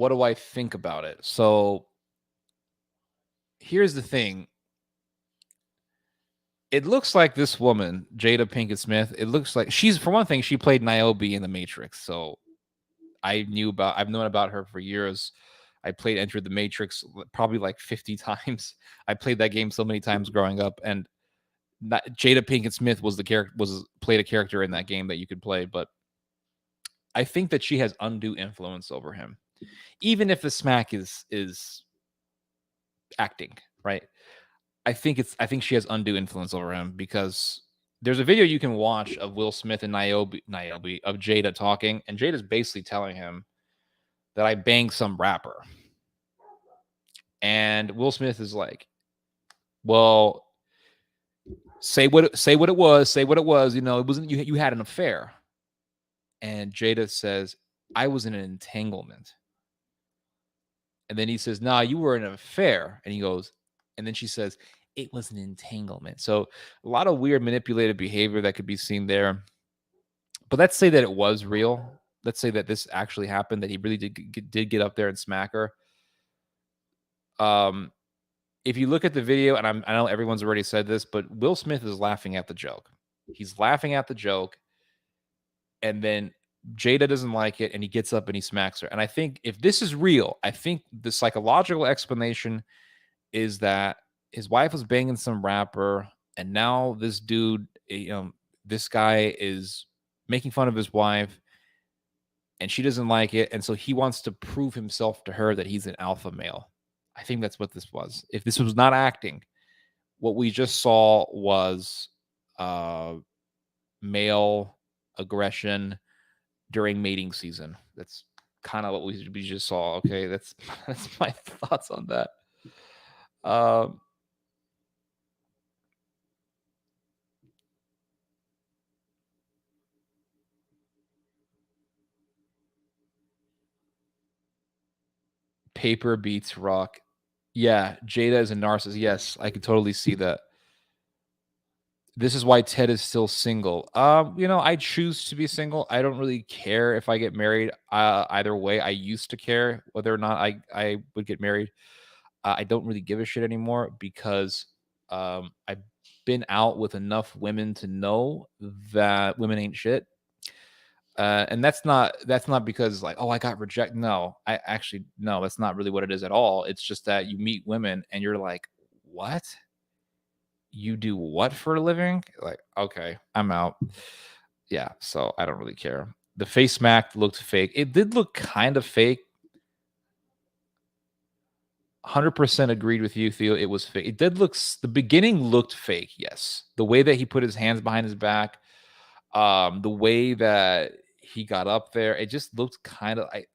do I think about it? So here's the thing. It looks like this woman, Jada Pinkett Smith, it looks like for one thing, she played Niobe in The Matrix. So I've known about her for years. I played Enter the Matrix probably like 50 times. I played that game so many times growing up, and Jada Pinkett Smith was played a character in that game that you could play. But I think that she has undue influence over him, even if the smack is acting, right? I think she has undue influence over him because there's a video you can watch of Will Smith and Niobe of Jada talking, and Jada's basically telling him that I banged some rapper. And Will Smith is like, well, say what it was, you know, it wasn't you had an affair. And Jada says, I was in an entanglement. And then he says, nah, you were in an affair. And he goes, and then she says, it was an entanglement. So a lot of weird manipulative behavior that could be seen there. But let's say that it was real. Let's say that this actually happened, that he really did get up there and smack her. If you look at the video, and I know everyone's already said this, but Will Smith is laughing at the joke. He's laughing at the joke. And then Jada doesn't like it, and he gets up and he smacks her. And I think if this is real, I think the psychological explanation is that his wife was banging some rapper, and now this dude, this guy is making fun of his wife, and she doesn't like it, and so he wants to prove himself to her that he's an alpha male. I think that's what this was. If this was not acting, what we just saw was male aggression during mating season. That's kind of what we just saw. Okay, that's my thoughts on that. Paper beats rock. Yeah, Jada is a narcissist. Yes, I can totally see that. This is why Ted is still single. I choose to be single. I don't really care if I get married. Either way, I used to care whether or not I would get married. I don't really give a shit anymore because I've been out with enough women to know that women ain't shit. And that's not because like, oh, I got rejected. No, no, that's not really what it is at all. It's just that you meet women and you're like, what? You do what for a living? Like, okay, I'm out. Yeah, so I don't really care. The face smack looked fake. It did look kind of fake. 100% agreed with you, Theo. It was fake. It did look, the beginning looked fake, yes. The way that he put his hands behind his back, the way that he got up there, it just looked kind of, I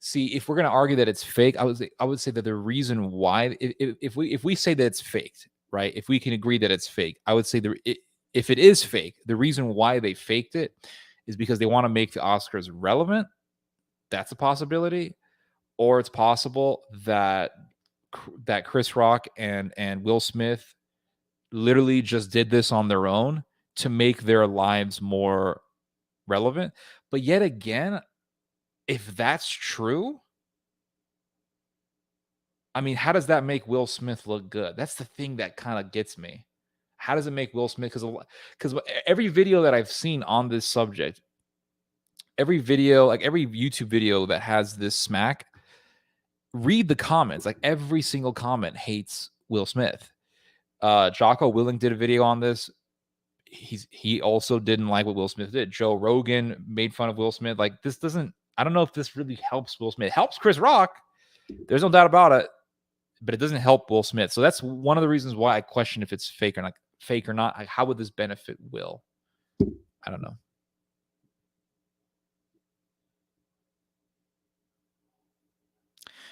see, if we're going to argue that it's fake, I would say that the reason why, if we say that it's faked, right? If we can agree that it's fake, I would say if it is fake, the reason why they faked it is because they want to make the Oscars relevant. That's a possibility. Or it's possible that Chris Rock and Will Smith literally just did this on their own to make their lives more relevant. But yet again, if that's true, I mean, how does that make Will Smith look good? That's the thing that kind of gets me. How does it make Will Smith? Because every video that I've seen on this subject, every video, like every YouTube video that has this smack, read the comments. Like every single comment hates Will Smith. Jocko Willing did a video on this. He also didn't like what Will Smith did. Joe Rogan made fun of Will Smith. Like this doesn't. I don't know if this really helps Will Smith. It helps Chris Rock. There's no doubt about it. But it doesn't help Will Smith. So that's one of the reasons why I question if it's fake or not. Like, how would this benefit Will? I don't know.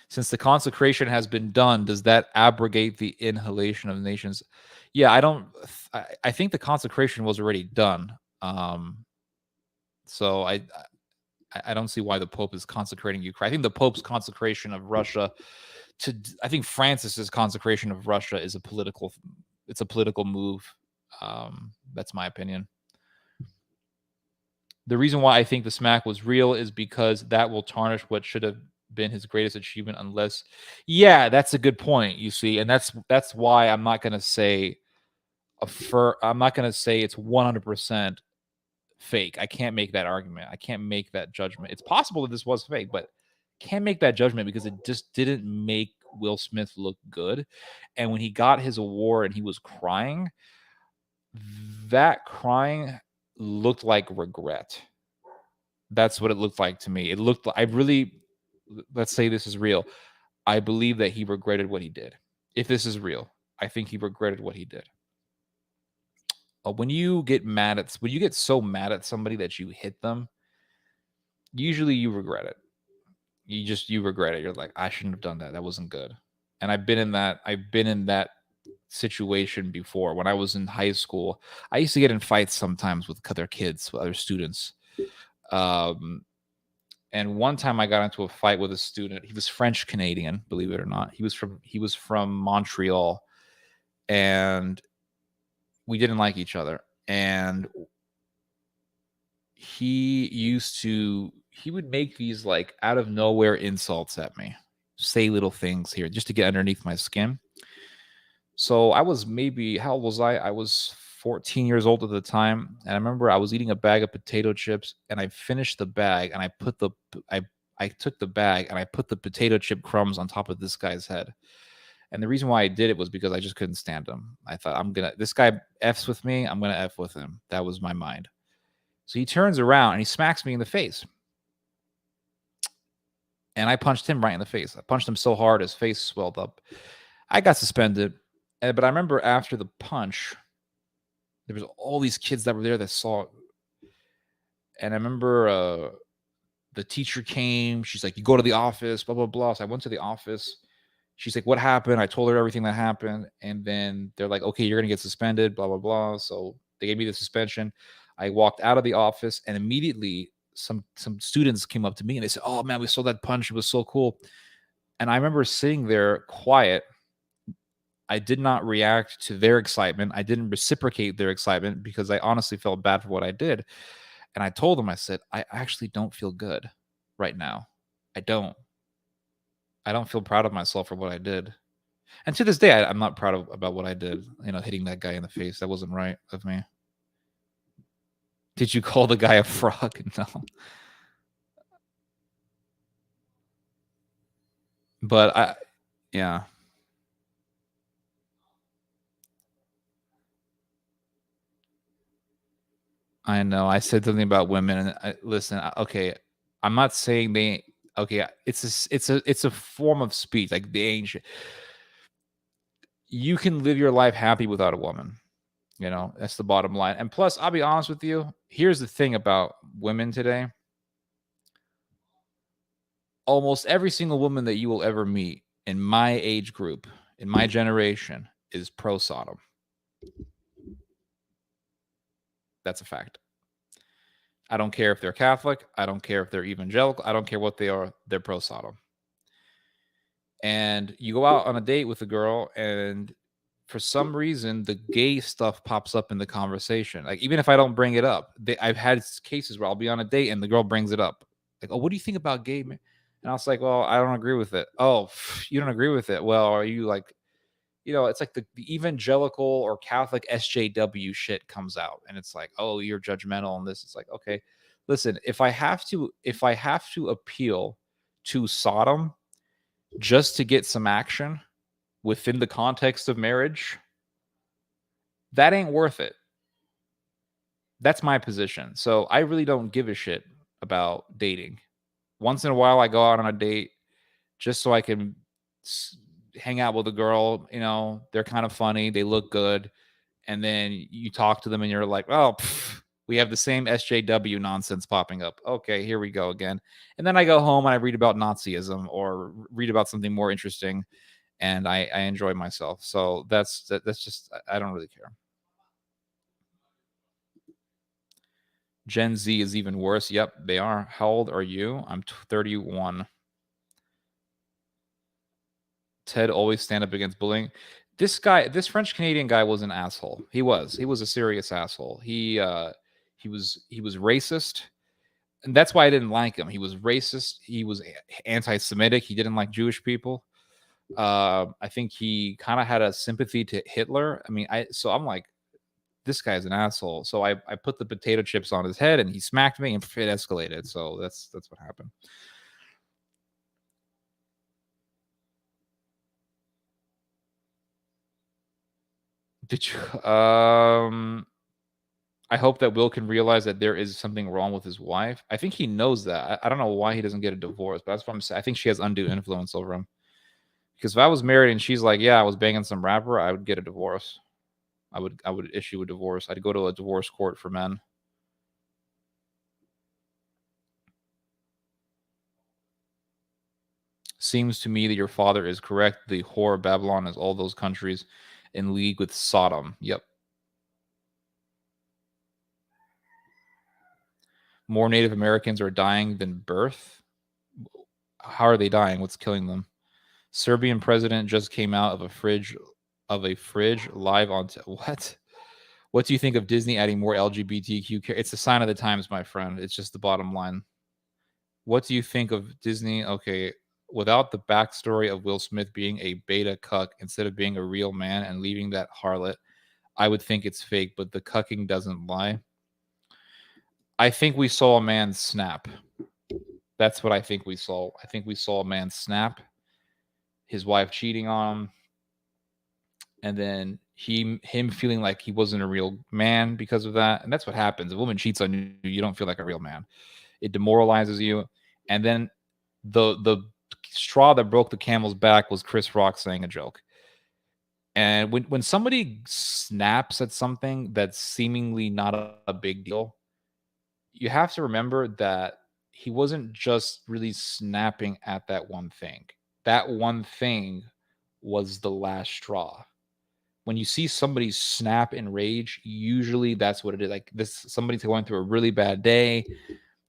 Since the consecration has been done, does that abrogate the inhalation of nations? Yeah, I think the consecration was already done. So I don't see why the Pope is consecrating Ukraine. I think the Pope's consecration of Russia I think Francis's consecration of Russia is a political move. That's my opinion. The reason why I think the smack was real is because that will tarnish what should have been his greatest achievement unless, yeah, that's a good point, you see. And that's why I'm not going to say I'm not going to say it's 100% fake. I can't make that argument. I can't make that judgment. It's possible that this was fake, but can't make that judgment because it just didn't make Will Smith look good. And when he got his award and he was crying, that crying looked like regret. That's what it looked like to me. It looked like, I really, let's say this is real. I believe that he regretted what he did. If this is real, I think he regretted what he did. When you get when you get so mad at somebody that you hit them, usually you regret it. You regret it. You're like, I shouldn't have done that. That wasn't good. And I've been in that situation before. When I was in high school, I used to get in fights sometimes with other kids, with other students. Um, and one time I got into a fight with a student. He was French Canadian, believe it or not. He was from Montreal, and we didn't like each other. And he would make these like out of nowhere insults at me, say little things here just to get underneath my skin. So I was maybe, how old was I? I was 14 years old at the time, and I remember I was eating a bag of potato chips, and I finished the bag, and I took the bag and I put the potato chip crumbs on top of this guy's head. And the reason why I did it was because I just couldn't stand him. I thought, this guy F's with me, I'm gonna F with him. That was my mind. So he turns around and he smacks me in the face. And I punched him right in the face. I punched him so hard his face swelled up. I got suspended. But I remember after the punch, there was all these kids that were there that saw it. And I remember the teacher came. She's like, you go to the office, blah, blah, blah. So I went to the office. She's like, what happened? I told her everything that happened. And then they're like, okay, you're going to get suspended, blah, blah, blah. So they gave me the suspension. I walked out of the office, and immediately some students came up to me and they said, oh man, we saw that punch. It was so cool. And I remember sitting there quiet. I did not react to their excitement. I didn't reciprocate their excitement because I honestly felt bad for what I did. And I told them, I said, I actually don't feel good right now. I don't. I don't feel proud of myself for what I did. And to this day, I'm not proud about what I did. You know, hitting that guy in the face. That wasn't right of me. Did you call the guy a frog? No. But yeah, I know. I said something about women, and listen. Okay, I'm not saying they. Okay, it's a form of speech, like the ancient. You can live your life happy without a woman. You know, that's the bottom line. And plus, I'll be honest with you. Here's the thing about women today. Almost every single woman that you will ever meet in my age group, in my generation, is pro Sodom. That's a fact. I don't care if they're Catholic. I don't care if they're evangelical. I don't care what they are. They're pro Sodom. And you go out on a date with a girl, and for some reason, the gay stuff pops up in the conversation. Like, even if I don't bring it up, I've had cases where I'll be on a date and the girl brings it up. Like, oh, what do you think about gay men? And I was like, well, I don't agree with it. Oh, you don't agree with it? Well, are you like, you know, it's like the evangelical or Catholic SJW shit comes out, and it's like, oh, you're judgmental on this. It's like, okay, listen, if I have to appeal to Sodom just to get some action within the context of marriage, that ain't worth it. That's my position. So I really don't give a shit about dating. Once in a while, I go out on a date just so I can hang out with a girl. You know, they're kind of funny, they look good, and then you talk to them, and you're like, oh, we have the same SJW nonsense popping up. Okay, here we go again. And then I go home and I read about Nazism or read about something more interesting, and I enjoy myself. So that's just, I don't really care. Gen Z is even worse. Yep, they are. How old are you? I'm 31. Ted always stand up against bullying. This French Canadian guy was an asshole. He was a serious asshole. He was racist, and that's why I didn't like him. He was racist. He was anti-Semitic. He didn't like Jewish people. I think he kind of had a sympathy to Hitler. I mean, so I'm like, this guy's an asshole. So I put the potato chips on his head, and he smacked me, and it escalated. So that's what happened. Did you? I hope that Will can realize that there is something wrong with his wife. I think he knows that. I don't know why he doesn't get a divorce, but that's what I'm saying. I think she has undue influence over him. Because if I was married and she's like, "Yeah, I was banging some rapper," I would get a divorce. I would issue a divorce. I'd go to a divorce court for men. Seems to me that your father is correct. The whore of Babylon is all those countries in league with Sodom. Yep. More Native Americans are dying than birth. How are they dying? What's killing them? Serbian president just came out of a fridge live on what? What do you think of Disney adding more LGBTQ? It's a sign of the times, my friend. It's just the bottom line. What do you think of Disney? Okay, without the backstory of Will Smith being a beta cuck instead of being a real man and leaving that harlot, I would think it's fake, but the cucking doesn't lie. I think we saw a man snap. That's what I think we saw. I think we saw a man snap, his wife cheating on him, and then him feeling like he wasn't a real man because of that. And that's what happens. If a woman cheats on you, you don't feel like a real man. It demoralizes you. And then the straw that broke the camel's back was Chris Rock saying a joke. And when somebody snaps at something that's seemingly not a big deal, you have to remember that he wasn't just really snapping at that one thing. That one thing was the last straw. When you see somebody snap in rage, usually that's what it is. Like this, somebody's going through a really bad day.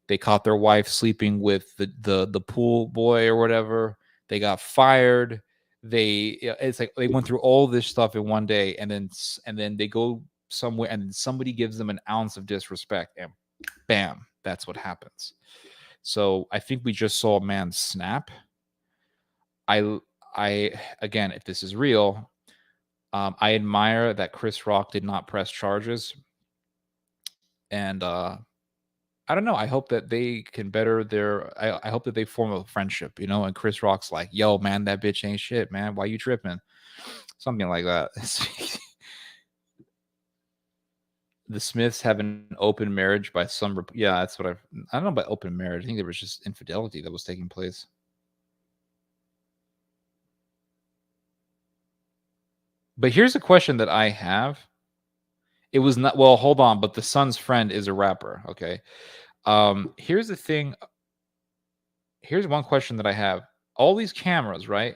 They caught their wife sleeping with the pool boy or whatever. They got fired. It's like they went through all this stuff in one day, and then they go somewhere, and somebody gives them an ounce of disrespect, and bam, that's what happens. So I think we just saw a man snap. I again, if this is real, I admire that Chris Rock did not press charges, and I don't know. I hope that they can better their. I hope that they form a friendship, and Chris Rock's like, "Yo, man, that bitch ain't shit, man. Why you tripping?" Something like that. The Smiths have an open marriage by some. Yeah, that's what I don't know about open marriage. I think there was just infidelity that was taking place. But here's a question that I have. It was not well. Hold on, but the son's friend is a rapper. Okay. Here's the thing. Here's one question that I have. All these cameras, right?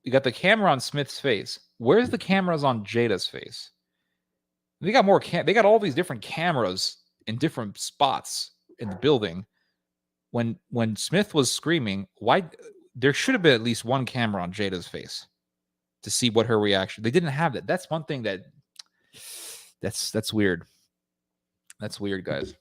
You got the camera on Smith's face. Where's the cameras on Jada's face? They got more they got all these different cameras in different spots in the building. When Smith was screaming, why there should have been at least one camera on Jada's face to see what her reaction. They didn't have that. That's one thing that's weird. That's weird, guys.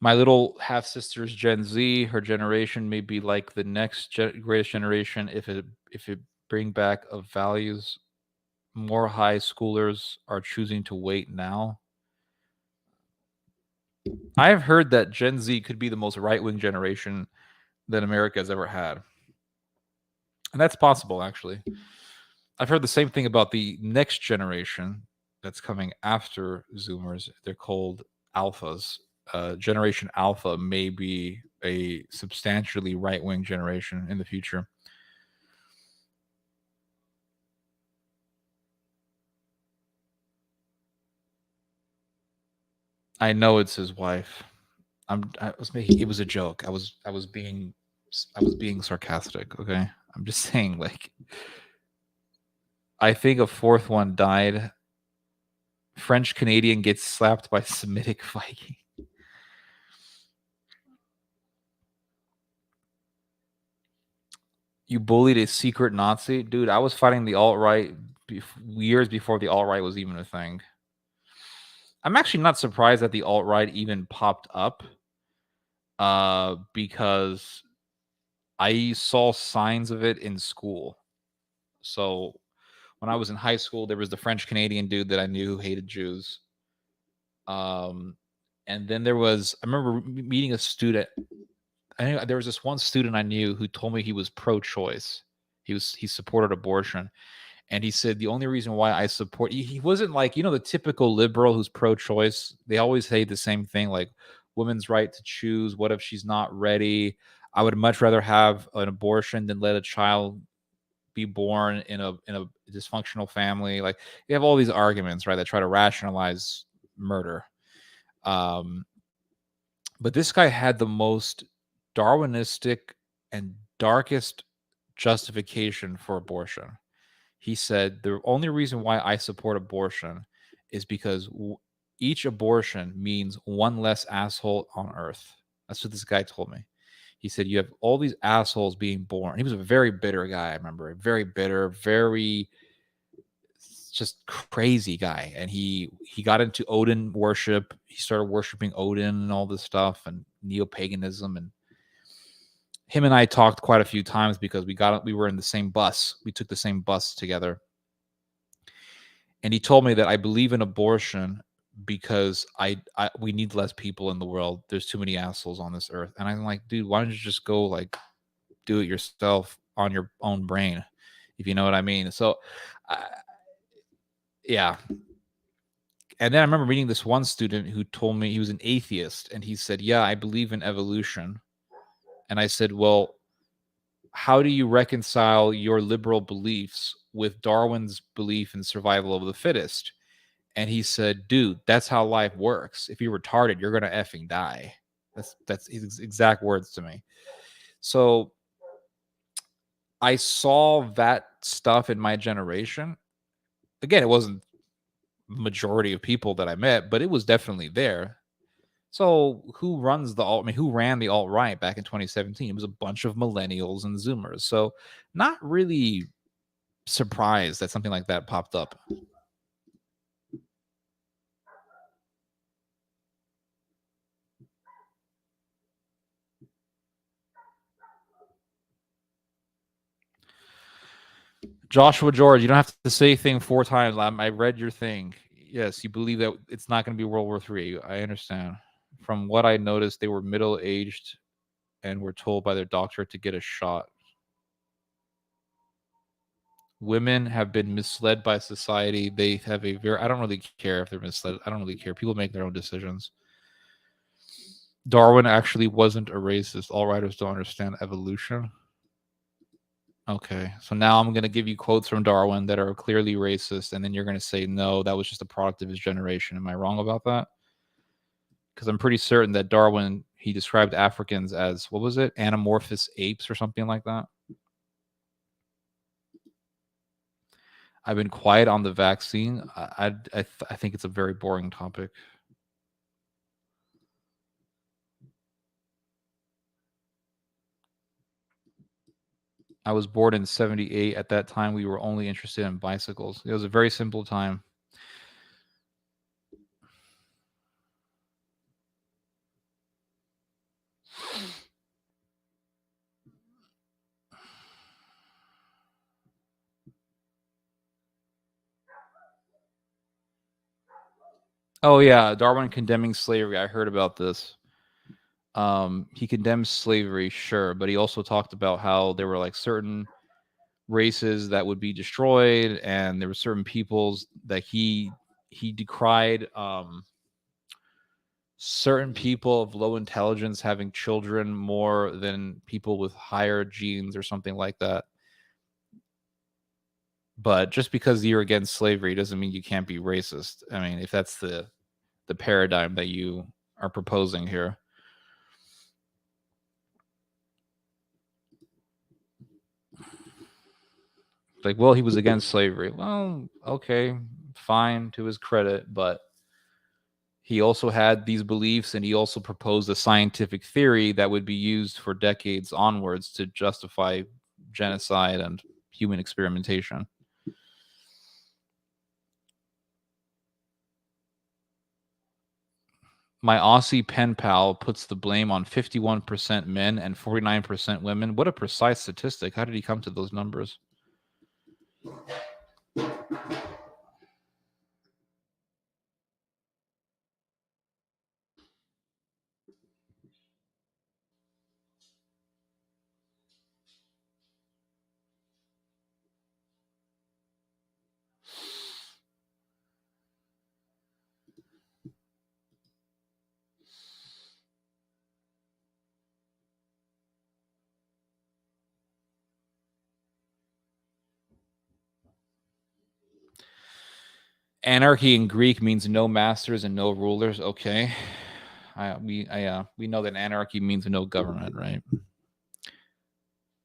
My little half sister's Gen Z. Her generation may be like the next greatest generation if it bring back of values. More high schoolers are choosing to wait now. I've heard that Gen Z could be the most right wing generation that America has ever had. And that's possible, actually. I've heard the same thing about the next generation that's coming after Zoomers. They're called Alphas. Generation Alpha may be a substantially right wing generation in the future. I know it's his wife. I was making it was a joke. I was being sarcastic, okay? I'm just saying like I think a fourth one died. French Canadian gets slapped by Semitic Viking. You bullied a secret Nazi? Dude, I was fighting the alt-right years before the alt-right was even a thing. I'm actually not surprised that the alt-right even popped up because I saw signs of it in school. So when I was in high school, there was the French Canadian dude that I knew who hated Jews. And then there was, I remember meeting a student. I knew there was this one student I knew who told me he was pro-choice. He supported abortion. And he said, the only reason why I support, he wasn't like, the typical liberal who's pro-choice. They always say the same thing, like women's right to choose. What if she's not ready? I would much rather have an abortion than let a child be born in a dysfunctional family. Like, you have all these arguments, right, that try to rationalize murder. But this guy had the most Darwinistic and darkest justification for abortion. He said, the only reason why I support abortion is because each abortion means one less asshole on earth. That's what this guy told me. He said, you have all these assholes being born. He was a very bitter guy, I remember. Very bitter, very just crazy guy. And he got into Odin worship. He started worshiping Odin and all this stuff and neo-paganism. And him and I talked quite a few times because we were in the same bus. We took the same bus together. And he told me that I believe in abortion because we need less people in the world. There's too many assholes on this earth. And I'm like, dude, why don't you just go like do it yourself on your own brain, if you know what I mean? So, yeah. And then I remember meeting this one student who told me he was an atheist, and he said, yeah, I believe in evolution. And I said, well, how do you reconcile your liberal beliefs with Darwin's belief in survival of the fittest? And he said, dude, that's how life works. If you're retarded, you're going to effing die. That's his exact words to me. So I saw that stuff in my generation. Again, it wasn't the majority of people that I met, but it was definitely there. So who runs the alt? I mean, who ran the alt-right back in 2017? It was a bunch of millennials and Zoomers. So not really surprised that something like that popped up. Joshua George, you don't have to say thing 4 times. I read your thing. Yes, you believe that it's not going to be World War III. I understand. From what I noticed, they were middle-aged and were told by their doctor to get a shot. Women have been misled by society. They have a very, I don't really care if they're misled. I don't really care. People make their own decisions. Darwin actually wasn't a racist. All writers don't understand evolution. Okay, so now I'm going to give you quotes from Darwin that are clearly racist, and then you're going to say, no, that was just a product of his generation. Am I wrong about that? Because I'm pretty certain that Darwin, he described Africans as, what was it? Anamorphous apes or something like that. I've been quiet on the vaccine. I think it's a very boring topic. I was born in 78. At that time, we were only interested in bicycles. It was a very simple time. Oh, yeah. Darwin condemning slavery. I heard about this. He condemns slavery, sure, but he also talked about how there were like certain races that would be destroyed, and there were certain peoples that he decried. Certain people of low intelligence having children more than people with higher genes or something like that. But just because you're against slavery doesn't mean you can't be racist. I mean, if that's the paradigm that you are proposing here. Like, well, he was against slavery. Well, okay, fine, to his credit, but he also had these beliefs, and he also proposed a scientific theory that would be used for decades onwards to justify genocide and human experimentation. My Aussie pen pal puts the blame on 51% men and 49% women. What a precise statistic. How did he come to those numbers? Anarchy in Greek means no masters and no rulers. Okay, we know that anarchy means no government, right?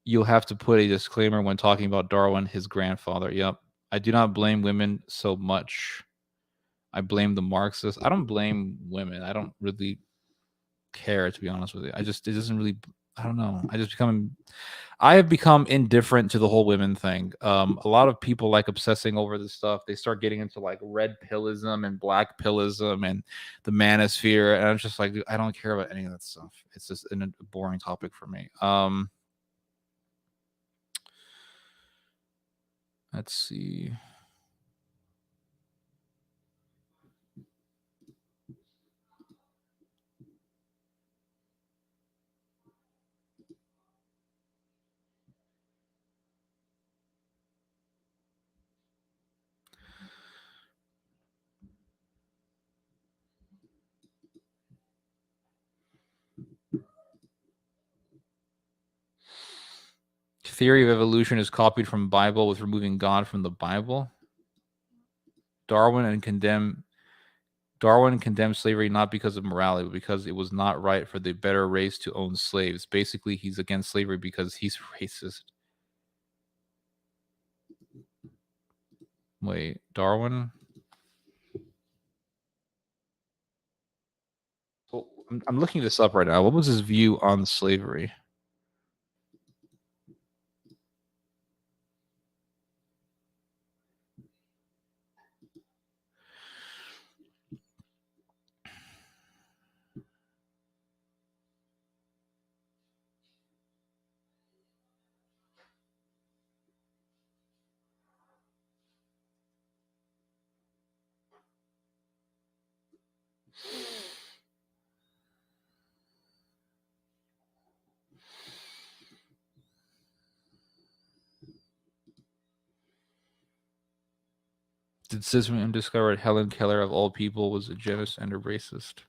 You'll have to put a disclaimer when talking about Darwin, his grandfather. Yep. I do not blame women so much. I blame the Marxists. I don't blame women. I don't really care, to be honest with you. It doesn't really, I don't know. I have become indifferent to the whole women thing. A lot of people like obsessing over this stuff. They start getting into like red pillism and black pillism and the manosphere. And I'm just like, dude, I don't care about any of that stuff. It's just a boring topic for me. Let's see. Theory of evolution is copied from Bible with removing God from the Bible. Darwin condemned slavery not because of morality, but because it was not right for the better race to own slaves. Basically, he's against slavery because he's racist. Wait, Darwin? Well, I'm looking this up right now. What was his view on slavery? Did Sisman discover Helen Keller of all people was a genocide and a racist?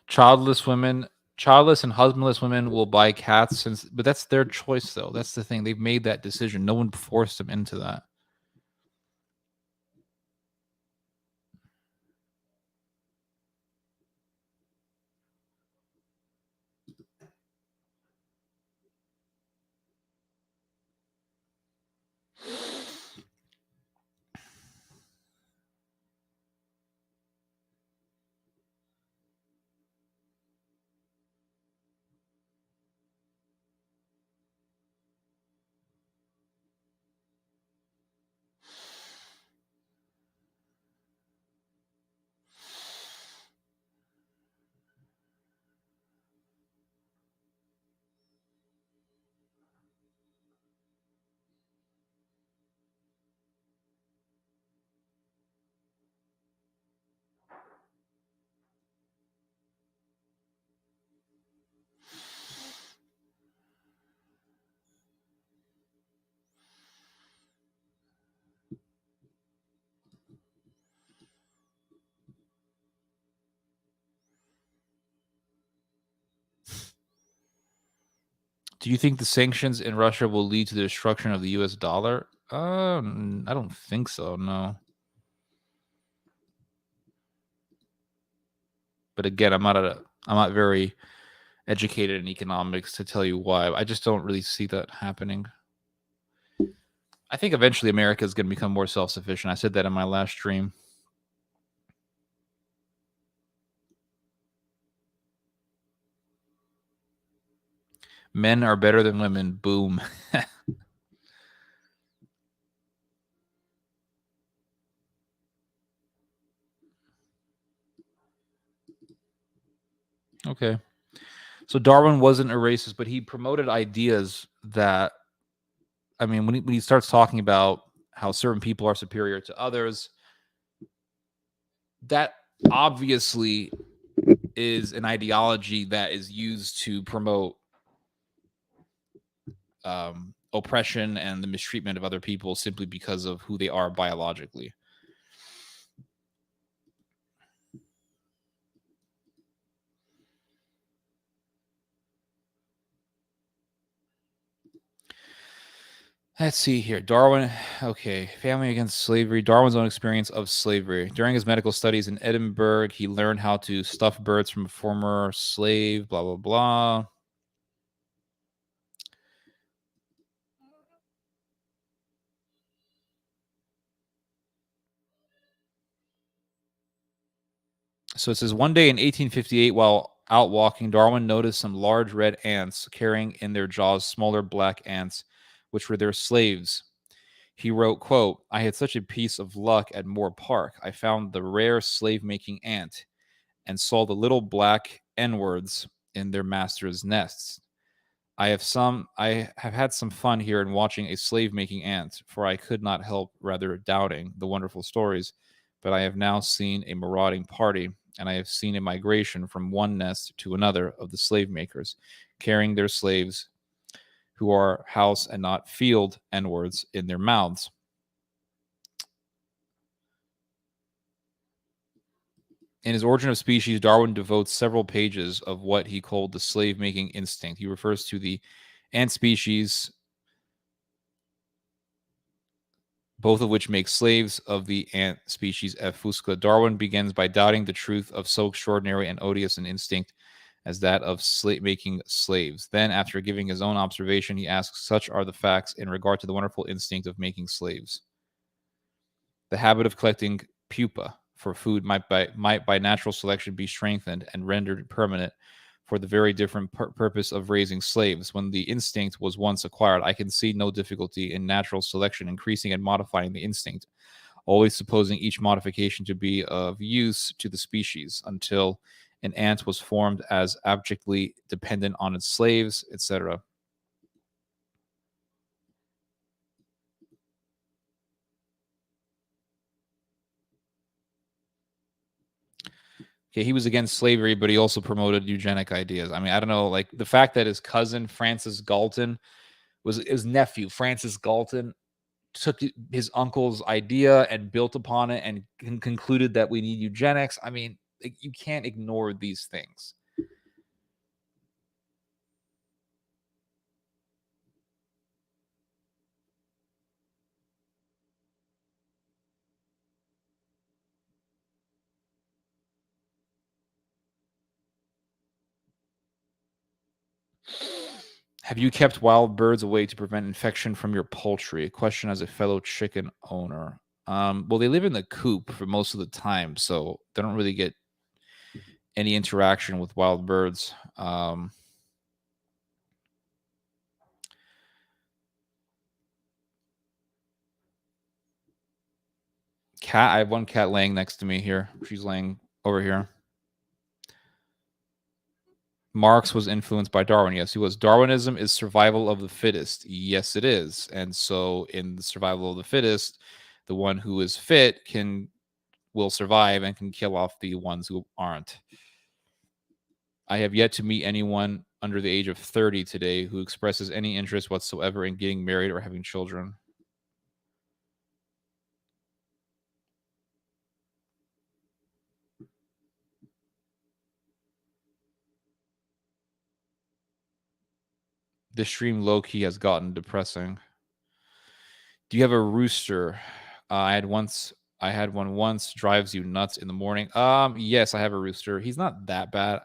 Childless and husbandless women will buy cats but that's their choice though. That's the thing. They've made that decision. No one forced them into that. Do you think the sanctions in Russia will lead to the destruction of the US dollar? I don't think so, no. But again, I'm not very educated in economics to tell you why. I just don't really see that happening. I think eventually America is going to become more self-sufficient. I said that in my last stream. Men are better than women. Boom. Okay. So Darwin wasn't a racist, but he promoted ideas that, I mean, when he starts talking about how certain people are superior to others, that obviously is an ideology that is used to promote oppression and the mistreatment of other people simply because of who they are biologically. Let's see here. Darwin, okay. Family against slavery. Darwin's own experience of slavery. During his medical studies in Edinburgh, he learned how to stuff birds from a former slave, blah, blah, blah. So it says one day in 1858, while out walking, Darwin noticed some large red ants carrying in their jaws smaller black ants, which were their slaves. He wrote, quote, I had such a piece of luck at Moore Park. I found the rare slave-making ant and saw the little black N-words in their master's nests. I have had some fun here in watching a slave-making ant, for I could not help rather doubting the wonderful stories, but I have now seen a marauding party, and I have seen a migration from one nest to another of the slave makers, carrying their slaves who are house and not field N-words in their mouths. In his Origin of Species, Darwin devotes several pages of what he called the slave-making instinct. He refers to the ant species, both of which make slaves of the ant species F. fusca. Darwin begins by doubting the truth of so extraordinary and odious an instinct as that of making slaves. Then, after giving his own observation, he asks, such are the facts in regard to the wonderful instinct of making slaves. The habit of collecting pupa for food might by natural selection be strengthened and rendered permanent for the very different purpose of raising slaves. When the instinct was once acquired, I can see no difficulty in natural selection increasing and modifying the instinct, always supposing each modification to be of use to the species until an ant was formed as abjectly dependent on its slaves, etc. Okay, he was against slavery, but he also promoted eugenic ideas. I mean, I don't know, like the fact that his cousin Francis Galton was his nephew Francis Galton took his uncle's idea and built upon it and concluded that we need eugenics. I mean, like, you can't ignore these things. Have you kept wild birds away to prevent infection from your poultry? A question as a fellow chicken owner. Well, they live in the coop for most of the time, so they don't really get any interaction with wild birds. Cat. I have one cat laying next to me here. She's laying over here. Marx was influenced by Darwin. Yes, he was. Darwinism is survival of the fittest. Yes, it is. And so, in the survival of the fittest, the one who is fit will survive and can kill off the ones who aren't. I have yet to meet anyone under the age of 30 today who expresses any interest whatsoever in getting married or having children. This stream low key has gotten depressing. Do you have a rooster? I had one once. Drives you nuts in the morning. Yes, I have a rooster. He's not that bad.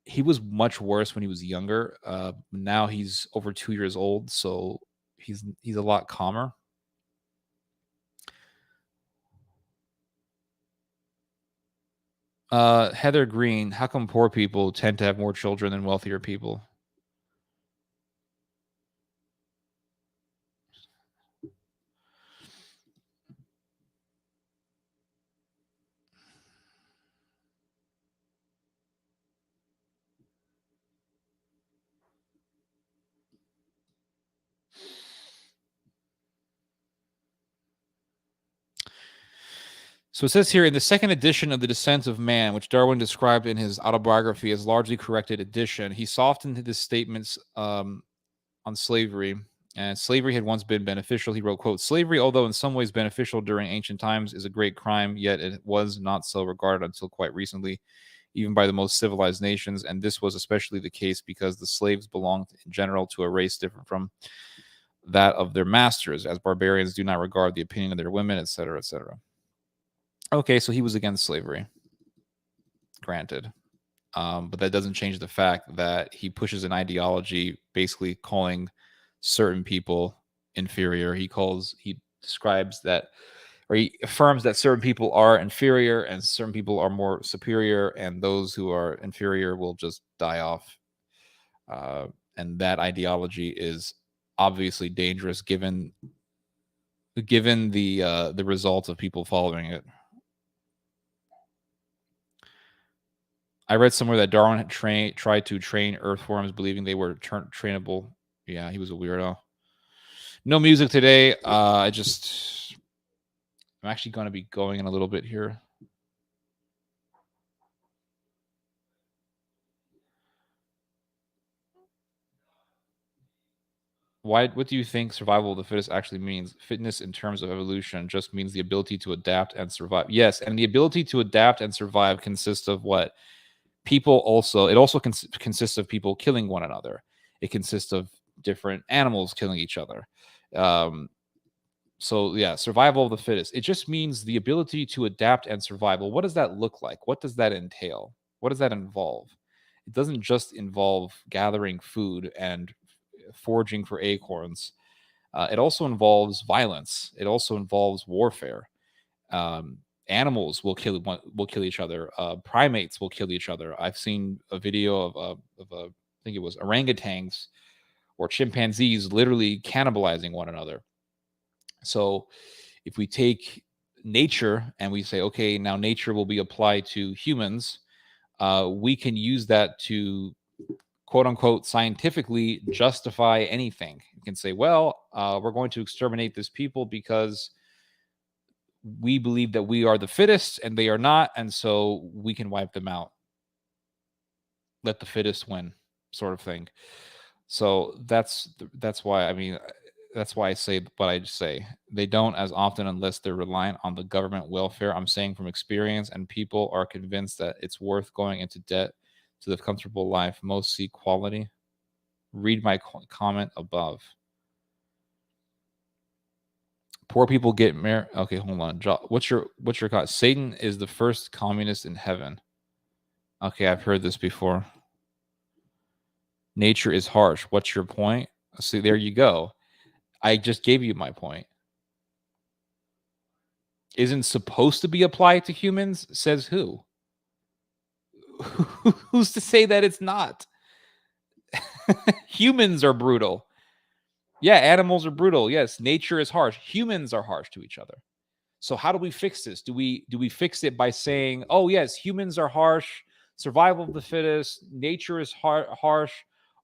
He was much worse when he was younger. Now he's over 2 years old, so he's a lot calmer. Heather Green, how come poor people tend to have more children than wealthier people? So it says here, in the second edition of The Descent of Man, which Darwin described in his autobiography as largely corrected edition, he softened his statements on slavery. And slavery had once been beneficial. He wrote, quote, "Slavery, although in some ways beneficial during ancient times, is a great crime, yet it was not so regarded until quite recently, even by the most civilized nations. And this was especially the case because the slaves belonged in general to a race different from that of their masters, as barbarians do not regard the opinion of their women, etc., etc." Okay, so he was against slavery, granted. But that doesn't change the fact that he pushes an ideology basically calling certain people inferior. He describes that, or he affirms that certain people are inferior and certain people are more superior, and those who are inferior will just die off. And that ideology is obviously dangerous given the results of people following it. I read somewhere that Darwin had tried to train earthworms, believing they were trainable. Yeah, he was a weirdo. No music today. I'm actually going to be going in a little bit here. What do you think survival of the fittest actually means? Fitness in terms of evolution just means the ability to adapt and survive. Yes, and the ability to adapt and survive consists of what? It also consists of people killing one another. It consists of different animals killing each other. So yeah, survival of the fittest. It just means the ability to adapt and survive. Well, what does that look like? What does that entail? What does that involve? It doesn't just involve gathering food and foraging for acorns. It also involves violence. It also involves warfare. Animals will kill each other. Primates will kill each other. I've seen a video of I think it was orangutans or chimpanzees literally cannibalizing one another. So if we take nature and we say, okay, now nature will be applied to humans, we can use that to quote unquote scientifically justify anything. You can say, well, we're going to exterminate this people because we believe that we are the fittest and they are not, and so we can wipe them out. Let the fittest win, sort of thing. So that's why that's why I say what I say. They don't as often unless they're reliant on the government welfare. I'm saying from experience, and people are convinced that it's worth going into debt to live comfortable life. Most seek quality. Read my comment above. Poor people get married. Okay, hold on. What's your comment? Satan is the first communist in heaven. Okay, I've heard this before. Nature is harsh. What's your point? See, there you go. I just gave you my point. Isn't supposed to be applied to humans? Says who? Who's to say that it's not? Humans are brutal. Yeah, animals are brutal. Yes, nature is harsh. Humans are harsh to each other. So how do we fix this? Do we fix it by saying, "Oh yes, humans are harsh, survival of the fittest, nature is harsh,"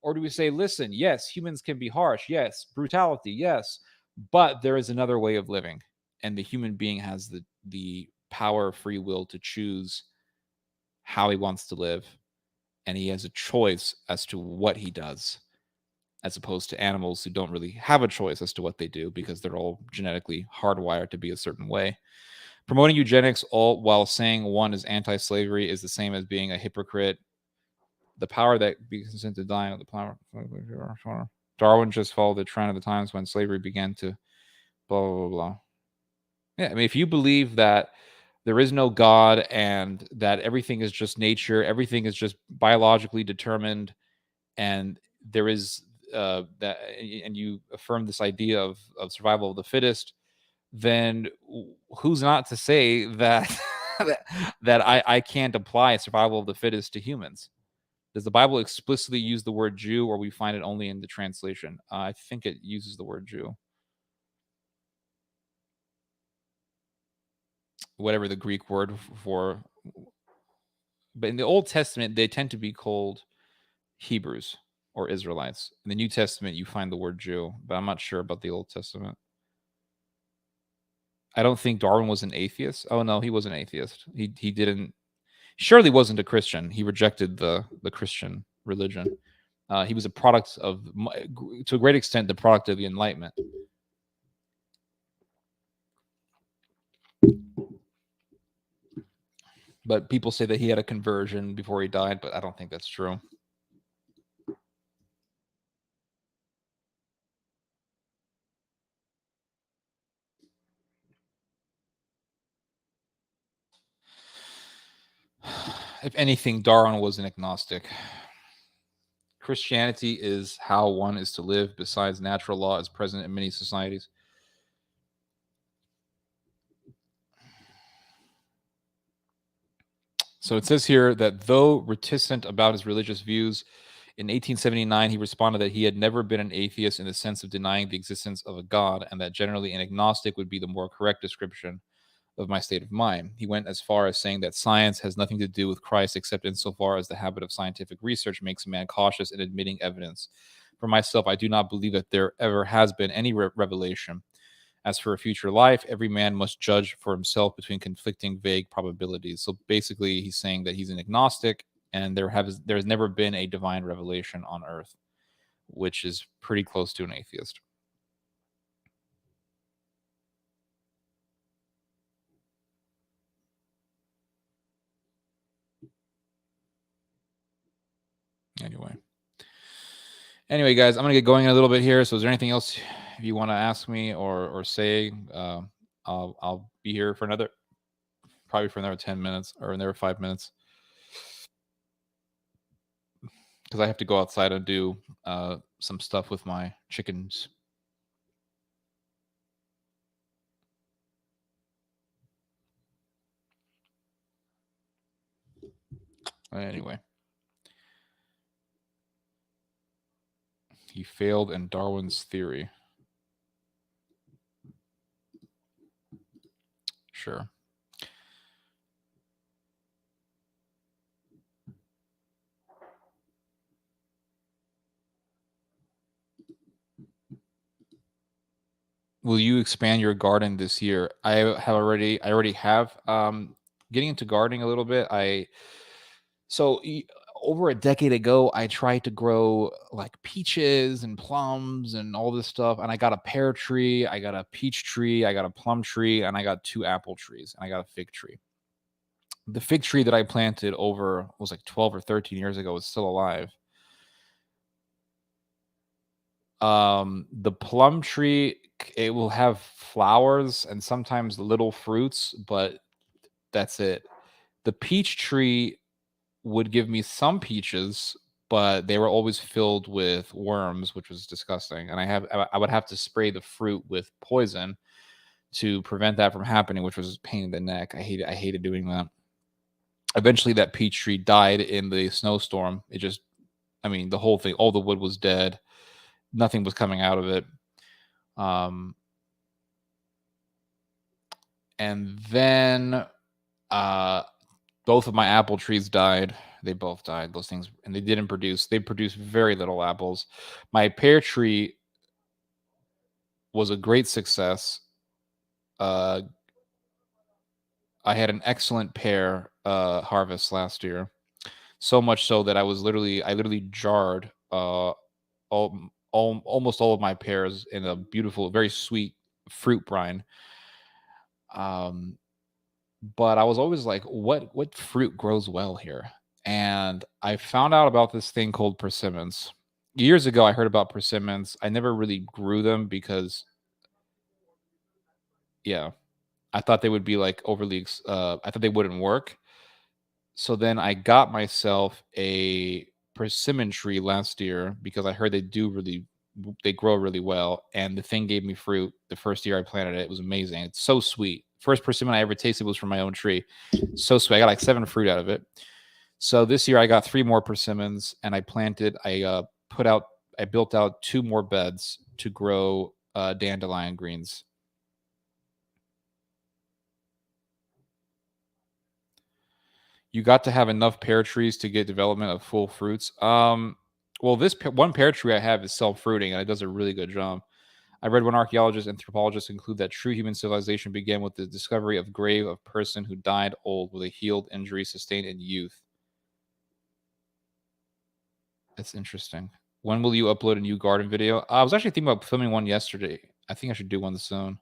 or do we say, "Listen, yes, humans can be harsh. Yes, brutality. Yes, but there is another way of living, and the human being has the power of free will to choose how he wants to live, and he has a choice as to what he does." As opposed to animals who don't really have a choice as to what they do because they're all genetically hardwired to be a certain way. Promoting eugenics all while saying one is anti-slavery is the same as being a hypocrite. The power that be consent to die of the power. Darwin just followed the trend of the times when slavery began to blah blah blah blah. Yeah, I mean, if you believe that there is no God and that everything is just nature, everything is just biologically determined, and there is that, and you affirm this idea of survival of the fittest, then who's not to say that that I can't apply survival of the fittest to humans? Does the Bible explicitly use the word Jew, or we find it only in the translation? I think it uses the word Jew, whatever the Greek word for. But in the Old Testament, they tend to be called Hebrews or Israelites. In the New Testament, you find the word Jew, but I'm not sure about the Old Testament. I don't think Darwin was an atheist. Oh no, he was an atheist. He didn't surely wasn't a Christian. He rejected the Christian religion. He was a product of, to a great extent, the product of the Enlightenment. But people say that he had a conversion before he died, but I don't think that's true. If anything, Darwin was an agnostic. Christianity is how one is to live, besides natural law is present in many societies. So it says here that though reticent about his religious views, in 1879 he responded that he had never been an atheist in the sense of denying the existence of a God, and that generally an agnostic would be the more correct description of my state of mind. He went as far as saying that science has nothing to do with Christ except insofar as the habit of scientific research makes a man cautious in admitting evidence. For myself, I do not believe that there ever has been any revelation. As for a future life, every man must judge for himself between conflicting vague probabilities. So basically, he's saying that he's an agnostic, and there's never been a divine revelation on earth, which is pretty close to an atheist. Anyway, guys, I'm gonna get going in a little bit here. So, is there anything else you want to ask me or say? I'll be here for probably for another 10 minutes or another 5 minutes, because I have to go outside and do some stuff with my chickens. Anyway, he failed in Darwin's theory. Sure. Will you expand your garden this year? I already have. Getting into gardening a little bit. So over a decade ago, I tried to grow like peaches and plums and all this stuff. And I got a pear tree, I got a peach tree, I got a plum tree, and I got 2 apple trees, and I got a fig tree. The fig tree that I planted over was like 12 or 13 years ago is still alive. The plum tree, it will have flowers and sometimes little fruits, but that's it. The peach tree would give me some peaches, but they were always filled with worms, which was disgusting. And I would have to spray the fruit with poison to prevent that from happening, which was a pain in the neck. I hated doing that. Eventually that peach tree died in the snowstorm. The whole thing, all the wood was dead. Nothing was coming out of it. And then both of my apple trees died. They both died, those things, and they produced very little apples. My pear tree was a great success. I had an excellent pear harvest last year. So much so that I literally jarred almost all of my pears in a beautiful, very sweet fruit brine. But I was always like, what fruit grows well here? And I found out about this thing called persimmons. Years ago, I heard about persimmons. I never really grew them because, yeah, I thought they would be like I thought they wouldn't work. So then I got myself a persimmon tree last year because I heard they grow really well, and the thing gave me fruit the first year I planted it. It was amazing. It's so sweet. First persimmon I ever tasted was from my own tree. So sweet. I got like 7 fruit out of it. So this year I got 3 more persimmons, and I built out 2 more beds to grow dandelion greens. You got to have enough pear trees to get development of full fruits. Well, this one pear tree I have is self-fruiting, and it does a really good job. I read one archaeologist and anthropologists conclude that true human civilization began with the discovery of grave of person who died old with a healed injury sustained in youth. That's interesting. When will you upload a new garden video? I was actually thinking about filming one yesterday. I think I should do one soon.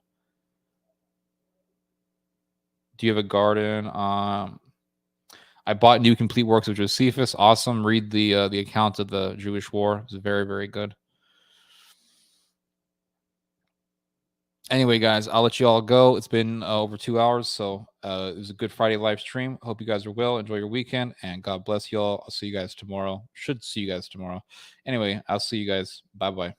Do you have a garden? I bought New Complete Works of Josephus. Awesome. Read the account of the Jewish War. It was very, very good. Anyway, guys, I'll let you all go. It's been over 2 hours, so it was a good Friday live stream. Hope you guys are well. Enjoy your weekend, and God bless you all. I'll see you guys tomorrow. Should see you guys tomorrow. Anyway, I'll see you guys. Bye-bye.